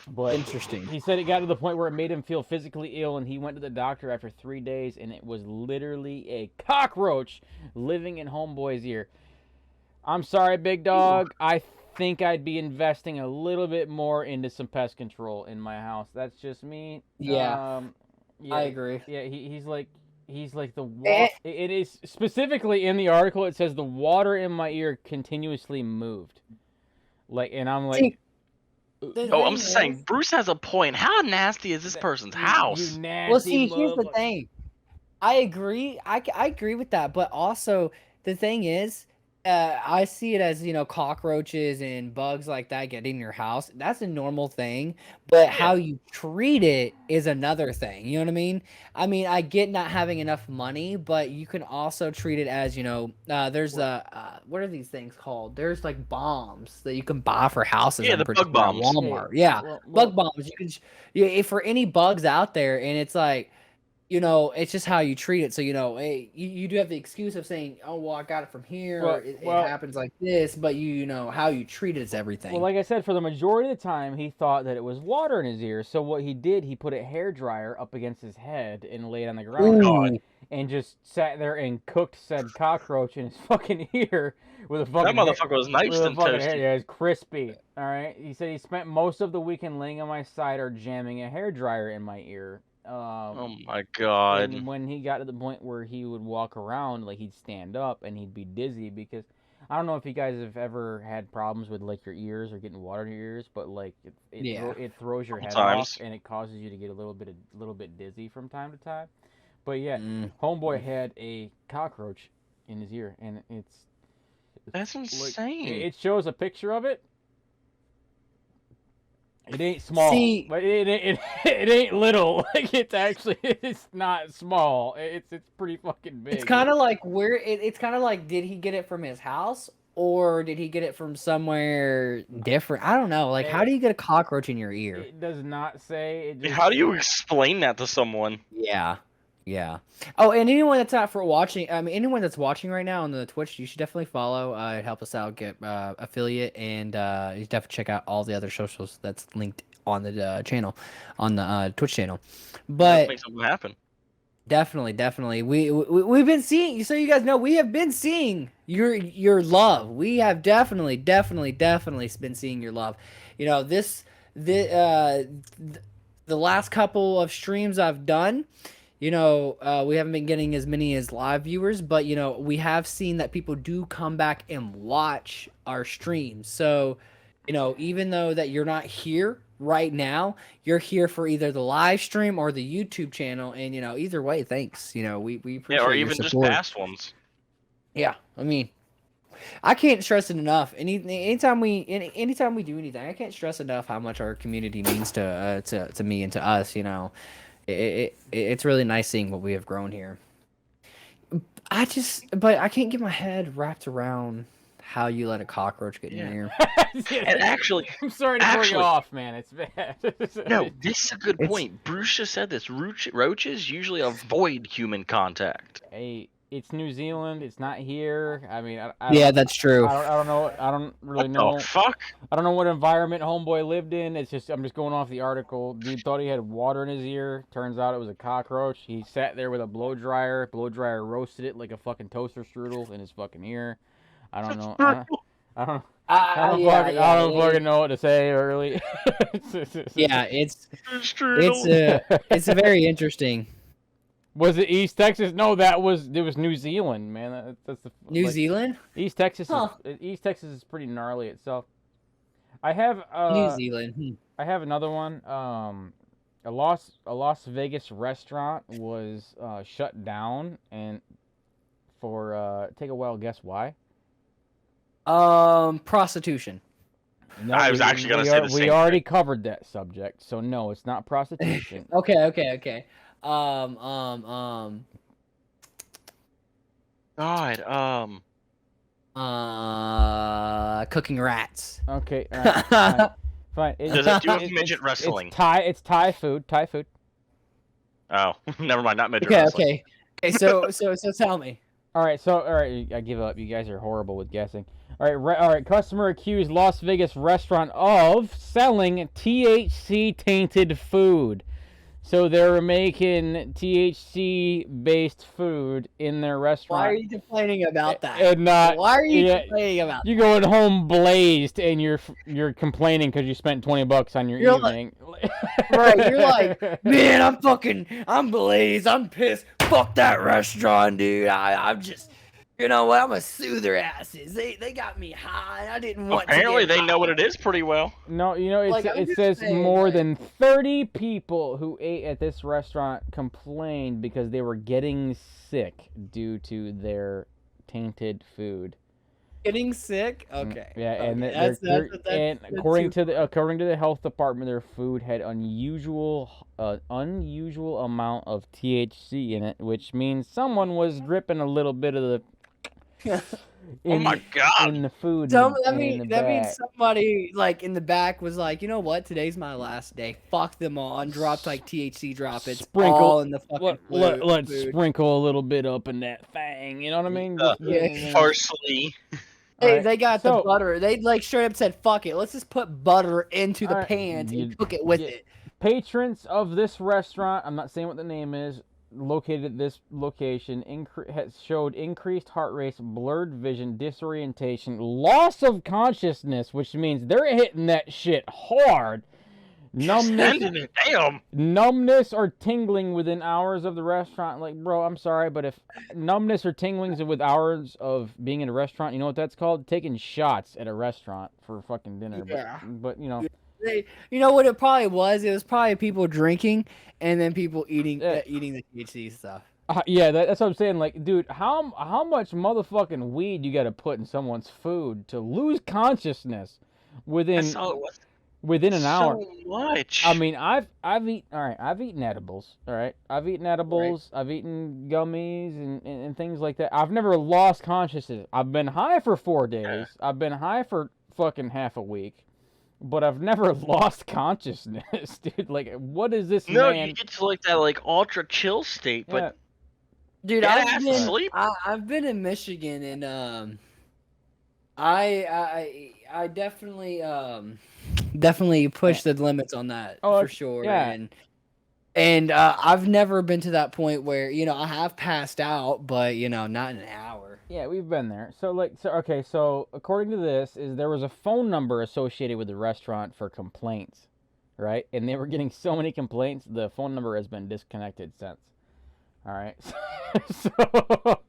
But interesting. He said it got to the point where it made him feel physically ill, and he went to the doctor after 3 days, and it was literally a cockroach living in Homeboy's ear. I'm sorry, big dog. I think I'd be investing a little bit more into some pest control in my house. That's just me. Yeah, I agree. Yeah, he's like the water. It is specifically in the article. It says the water in my ear continuously moved. Like, and I'm like. I'm saying, Bruce has a point. How nasty is this person's house? You nasty well, see, here's the thing. I agree. I agree with that. But also, the thing is, I see it as, cockroaches and bugs like that getting in your house. That's a normal thing. But how you treat it is another thing. You know what I mean? I mean, I get not having enough money, but you can also treat it as, there's what are these things called? There's like bombs that you can buy for houses. Yeah, the bug bombs. Walmart. Yeah, bug bombs. You can, for any bugs out there, and it's like, it's just how you treat it. So, hey, you do have the excuse of saying, oh, well, I got it from here, or it happens like this, but how you treat it is everything. Well, like I said, for the majority of the time, he thought that it was water in his ear. So what he did, he put a hairdryer up against his head and laid on the ground and just sat there and cooked said cockroach in his fucking ear with a fucking... That motherfucker was nice and toasty. Yeah, it's crispy. All right? He said he spent most of the weekend laying on my side or jamming a hairdryer in my ear. Oh my god. And when he got to the point where he would walk around, like, he'd stand up and he'd be dizzy, because I don't know if you guys have ever had problems with, like, your ears or getting water in your ears, but, like, it throws your head off and it causes you to get a little bit dizzy from time to time. But yeah, Homeboy had a cockroach in his ear, and that's insane. It shows a picture of it. It ain't small, but it ain't little. Like, it's not small. It's pretty fucking big. It's kind of like it's kind of like, did he get it from his house or did he get it from somewhere different? I don't know. Like, how do you get a cockroach in your ear? It does not say. How do you explain that to someone? Yeah. Yeah. Oh, and anyone that's anyone that's watching right now on the Twitch, you should definitely follow. It help us out, get affiliate, and you definitely check out all the other socials that's linked on the channel, on the Twitch channel. But make something happen. Definitely. We've been seeing. So you guys know, we have been seeing your love. We have definitely been seeing your love. The last couple of streams I've done. we haven't been getting as many as live viewers, but we have seen that people do come back and watch our streams. So, even though that you're not here right now, you're here for either the live stream or the YouTube channel, and either way, thanks. We appreciate Yeah, or your even just support. past ones. Yeah, I mean, I can't stress it enough. Anytime we do anything, I can't stress enough how much our community means to me and to us. It's really nice seeing what we have grown here. But I can't get my head wrapped around how you let a cockroach get in your ear. And actually, I'm sorry to throw you off, man. It's bad. No, this is a good point. Bruce just said this. Roaches usually avoid human contact. Hey, it's New Zealand. It's not here. I mean, yeah, that's true. I don't know. I don't really know. What the fuck? I don't know what environment Homeboy lived in. I'm just going off the article. Dude thought he had water in his ear. Turns out it was a cockroach. He sat there with a blow dryer. Blow dryer roasted it like a fucking toaster strudel in his fucking ear. I don't know. I don't fucking know what to say early. Yeah, it's very interesting. Was it East Texas? No, it was New Zealand, man. That's the New Zealand. East Texas. East Texas is pretty gnarly itself. I have New Zealand. I have another one. A Las Vegas restaurant was shut down, and for take a wild guess why. Prostitution. No, I was actually gonna say the same we already covered that subject, so no, it's not prostitution. Okay. God. Cooking rats. Okay. Fine. Does it do midget wrestling? It's Thai food. Thai food. Oh, never mind. Not midget wrestling. Okay. So tell me. All right. I give up. You guys are horrible with guessing. All right. Customer accused Las Vegas restaurant of selling THC tainted food. So they were making THC-based food in their restaurant. Why are you complaining about that? And why are you complaining about that? You're going home blazed, and you're complaining because you spent $20 on your evening. Right, you're like, man, I'm blazed, I'm pissed. Fuck that restaurant, dude. I'm just, you know what? I'm gonna sue their asses. They got me high. I didn't want. Apparently, they know what it is pretty well. No, it says more than 30 people who ate at this restaurant complained because they were getting sick due to their tainted food. Getting sick? Okay. Yeah, okay. And according to the health department, their food had unusual amount of THC in it, which means someone was dripping a little bit of the. Oh my god! In the food. That means somebody like in the back was like, you know what? Today's my last day. Fuck them all. And dropped like THC droppets all in the fucking let's sprinkle a little bit up in that thing. You know what I mean? Parsley. They got the butter. They like straight up said, "Fuck it, let's just put butter into the pans and cook it with it." Patrons of this restaurant, I'm not saying what the name is, located at this location, has showed increased heart rate, blurred vision, disorientation, loss of consciousness, which means they're hitting that shit hard. Numbness or tingling within hours of the restaurant. Like, bro, I'm sorry, but if numbness or tingling with hours of being in a restaurant, you know what that's called? Taking shots at a restaurant for fucking dinner. Yeah. But you know. You know what it probably was? It was probably people drinking and then people eating the THC stuff. Yeah, that's what I'm saying. Like, dude, how much motherfucking weed you got to put in someone's food to lose consciousness within an hour? So much. I mean, I've eaten edibles. All right, I've eaten edibles. Right. I've eaten gummies and things like that. I've never lost consciousness. I've been high for 4 days. I've been high for fucking half a week. But I've never lost consciousness, dude. Like, what is this? No, you get to like that like ultra chill state, but dude, I've been in Michigan and I definitely pushed the limits on that for sure. Yeah. And I've never been to that point where, I have passed out, but, not in an hour. Yeah, we've been there. So according to this, there was a phone number associated with the restaurant for complaints, right? And they were getting so many complaints, the phone number has been disconnected since. All right. So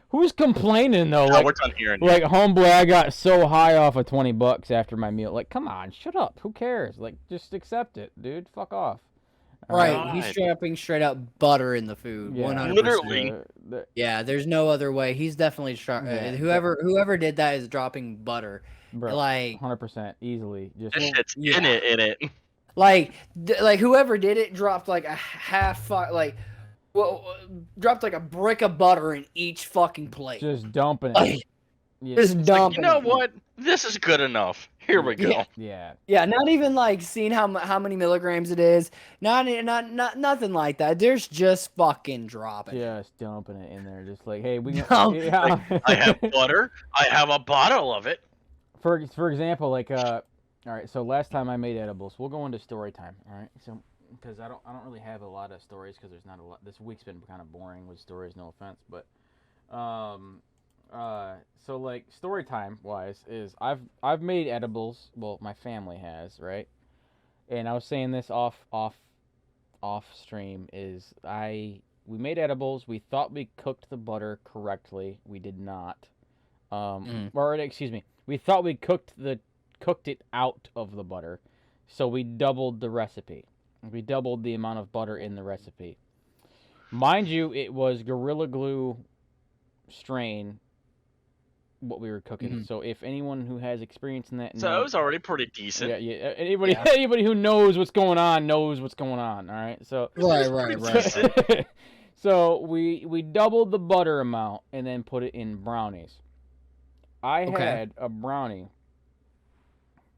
who's complaining though? No, we're done hearing you. Like, homeboy, I got so high off of $20 after my meal. Like, come on, shut up. Who cares? Like, just accept it, dude. Fuck off. Right, God. he's dropping straight up butter in the food. Yeah. 100%. Literally. Yeah, there's no other way. He's definitely whoever did that is dropping butter. Bro, Like 100% easily. Just This shit's Yeah. in it. like whoever did it dropped like a dropped like a brick of butter in each fucking plate. just dumping it. Like, Yeah. just Like, dumping. you know it. what? This is good enough. Here we go. Yeah. Yeah, not even like seeing how many milligrams it is. Not nothing like that. There's just fucking dropping. Just dumping it in there. Just like, hey, we No. got. Yeah. I have butter. I have a bottle of it. For example, like all right. So last time I made edibles, we'll go into story time. All right. So because I don't really have a lot of stories because there's not a lot. This week's been kind of boring with stories. No offense, but so like story time wise is I've made edibles. Well, my family has, right? And I was saying this off stream is we made edibles. We thought we cooked the butter correctly. We did not. Or excuse me. We thought we cooked it out of the butter. So we doubled the recipe. We doubled the amount of butter in the recipe. Mind you, it was Gorilla Glue strain what we were cooking. So if anyone who has experience in that So it was already pretty decent. yeah. Anybody who knows what's going on knows what's going on, all right? So Right. So we doubled the butter amount and then put it in brownies. I had a brownie,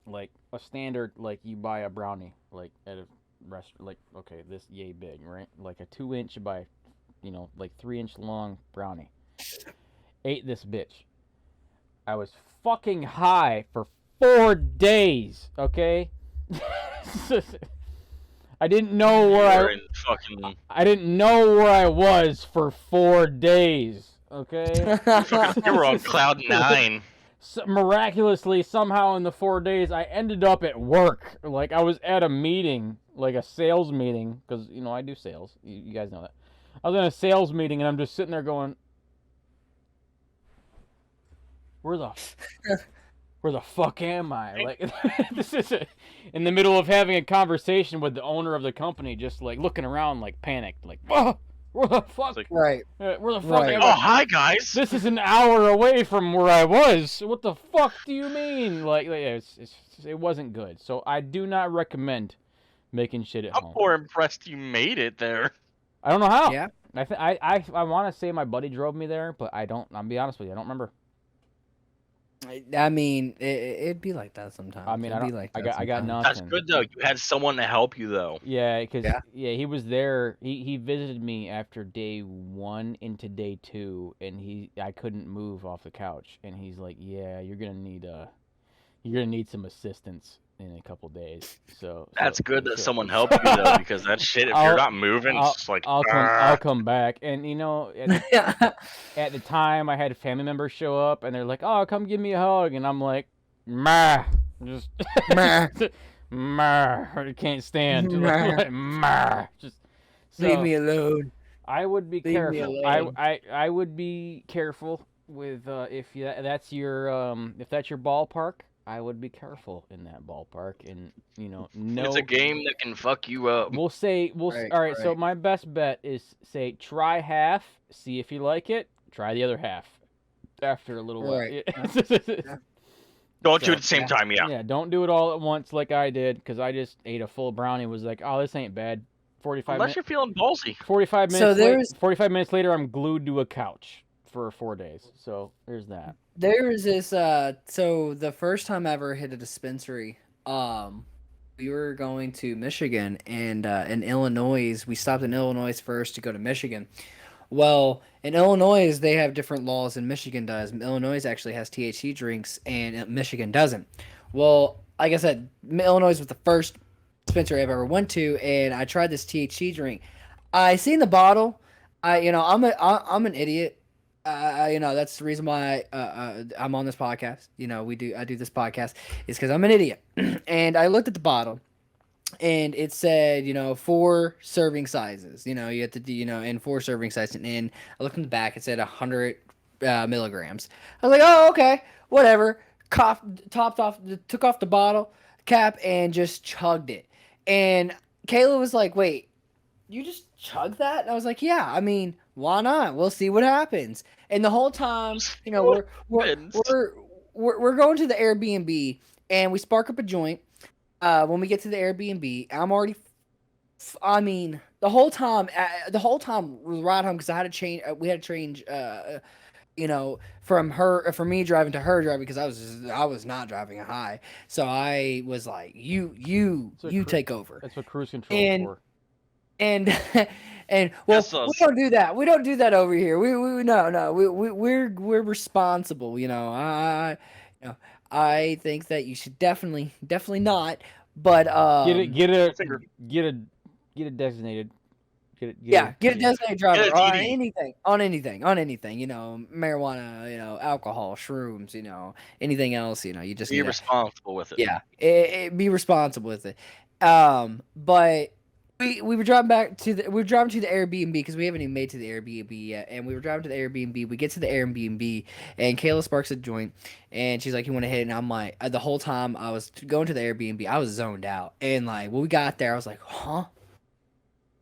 like a standard, like you buy a brownie, like at a restaurant, like, okay, this yay big, right? Like a 2-inch by, like 3-inch long brownie. Ate this bitch. I was fucking high for 4 days, okay? I didn't know where I didn't know where I was for 4 days. Okay. You were on cloud 9. So miraculously, somehow in the 4 days, I ended up at work. Like I was at a meeting, like a sales meeting, because I do sales. You guys know that. I was in a sales meeting, and I'm just sitting there going, "Where the fuck am I?" Like this is in the middle of having a conversation with the owner of the company, just like looking around, like panicked, like, "Whoa, where the fuck? Right. Where the fuck am I? Oh, hi guys. This is an hour away from where I was. What the fuck do you mean?" Like it wasn't good. So I do not recommend making shit at home. I'm more impressed you made it there. I don't know how. Yeah. I want to say my buddy drove me there, but I don't. I'll be honest with you, I don't remember. I mean, it'd be like that sometimes. I mean, I got nothing. That's good though. You had someone to help you though. Yeah, because he was there. He visited me after day 1 into day 2, and I couldn't move off the couch, and he's like, "Yeah, you're gonna need some assistance in a couple days." So That's good that someone helped you though, because that shit, if you're not moving, it's just like I'll come back, and at the time I had family members show up, and they're like, "Oh, come give me a hug," and I'm like, "Meh, just meh, I can't stand, meh, just leave me alone." I would be careful. I would be careful with if that's your ballpark. I would be careful in that ballpark, and no. It's a game that can fuck you up. All right. So my best bet is say try half, see if you like it. Try the other half after a little while. Right. Don't do it at the same time, yeah. Yeah, don't do it all at once like I did, because I just ate a full brownie. Was like, oh, this ain't bad. 45 Unless you're feeling ballsy. 45 minutes. 45 minutes later, I'm glued to a couch for 4 days. So there's that. There was this so the first time I ever hit a dispensary, we were going to Michigan, and in Illinois, we stopped in Illinois first to go to Michigan. Well, in Illinois, they have different laws than Michigan does. Illinois actually has THC drinks, and Michigan doesn't. Well, like I said, Illinois was the first dispensary I've ever went to, and I tried this THC drink. I seen the bottle. I'm an idiot. That's the reason why I'm on this podcast. I do this podcast is because I'm an idiot. And I looked at the bottle, and it said, 4 serving sizes. You have to do, in 4 serving sizes. And I looked in the back, it said 100 milligrams. I was like, oh, okay, whatever. Took off the bottle cap and just chugged it. And Kayla was like, wait, you just chug that? And I was like, yeah, I mean, why not? We'll see what happens. And the whole time, we're going to the Airbnb and we spark up a joint. When we get to the Airbnb, I'm already. I mean, the whole time we ride home because I had to change. We had to change. From me driving to her driving because I was not driving high. So I was like, you take over. That's what cruise control is for. And well, we don't do that. We don't do that over here. We're responsible. I think that you should definitely not. But get a designated. Get a designated driver on anything. Marijuana, alcohol, shrooms, anything else. You just be responsible with it. Yeah, be responsible with it. But. We were driving to the Airbnb because we haven't even made to the Airbnb yet, and we were driving to the Airbnb. We get to the Airbnb, and Kayla sparks a joint, and she's like, "You want to hit?" And I'm like, the whole time I was going to the Airbnb, I was zoned out, and like when we got there, I was like, "Huh?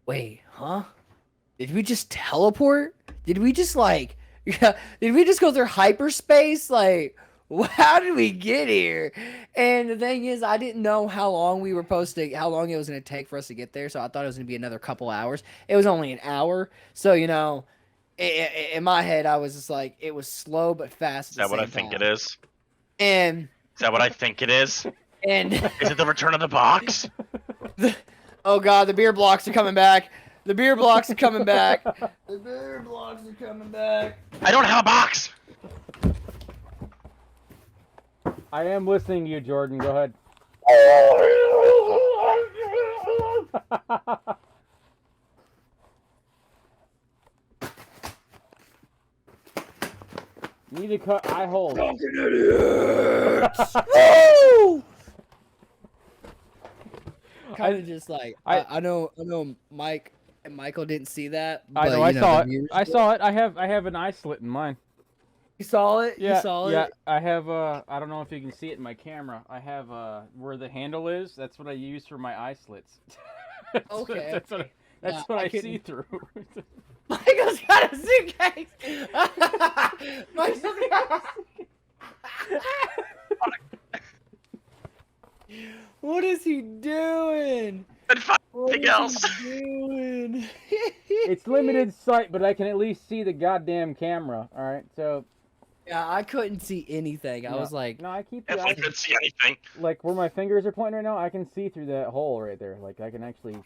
Wait, huh? Did we just teleport? Did we just did we just go through hyperspace? Like." How did we get here? And the thing is, I didn't know how long it was going to take for us to get there. So I thought it was going to be another couple hours. It was only an hour. So, in my head, I was just like, it was slow but fast. Is that what I think it is? And is that what I think it is? And is it the return of the box? Oh God, the beer blocks are coming back. The beer blocks are coming back. The beer blocks are coming back. I don't have a box. I am listening to you, Jordan. Go ahead. Need to cut eye holes. Fucking idiots! Woo! Kind of just like I know Mike and Michael didn't see that. But, I saw it. I saw it. I have an eye slit in mine. You saw it? Yeah, you saw it? Yeah, I have, I don't know if you can see it in my camera. I have, where the handle is, that's what I use for my eye slits. Okay. That's what I see through. Michael's got a suitcase! Michael's got a suitcase! What is he doing? What else? Doing? It's limited sight, but I can at least see the goddamn camera, alright? So... Yeah, I couldn't see anything. I was like... No, I keep the I couldn't see anything. Like, where my fingers are pointing right now, I can see through that hole right there. Like, I can actually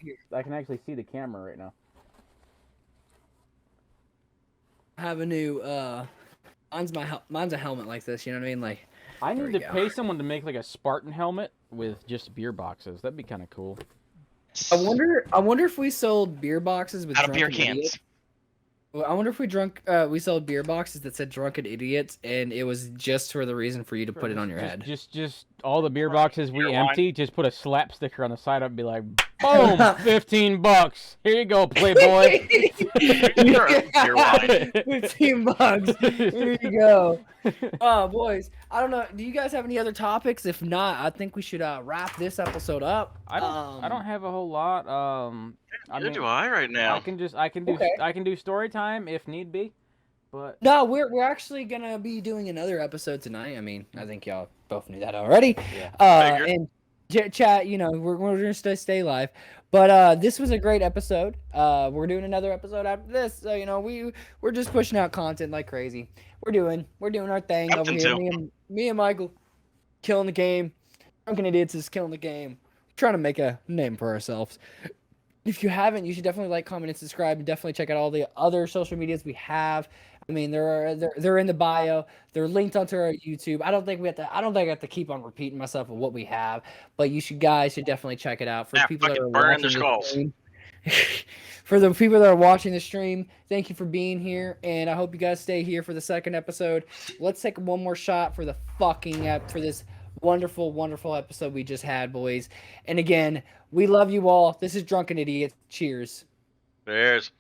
see the camera right now. I have a new, mine's a helmet like this, you know what I mean? Like... I need to pay someone to make, like, a Spartan helmet with just beer boxes. That'd be kind of cool. I wonder if we sold beer boxes with beer cans. Idiots. I wonder if we sold beer boxes that said "drunken idiots" and it was just for the reason for you to put it on your head. Just all the beer boxes we empty, just put a slap sticker on the side of it and be like, boom, $15. Here you go, Playboy. 15 bucks. Here you go. Oh, boys. I don't know. Do you guys have any other topics? If not, I think we should wrap this episode up. I don't have a whole lot. Neither do I right now. I can do story time if need be. But no, we're actually gonna be doing another episode tonight. I mean, I think y'all both knew that already. Yeah. And chat, we're gonna stay live. But this was a great episode. We're doing another episode after this. So we're just pushing out content like crazy. We're doing our thing over here. Me and Michael killing the game. Drunken Idiots is killing the game. Trying to make a name for ourselves. If you haven't, you should definitely like, comment, and subscribe, and definitely check out all the other social medias we have. I mean, they're in the bio. They're linked onto our YouTube. I don't think I have to keep on repeating myself of what we have, but guys should definitely check it out. For people that are watching the stream, for the people that are watching the stream, thank you for being here, and I hope you guys stay here for the second episode. Let's take one more shot for the for this wonderful, wonderful episode we just had, boys. And again, we love you all. This is Drunken Idiots. Cheers. Cheers.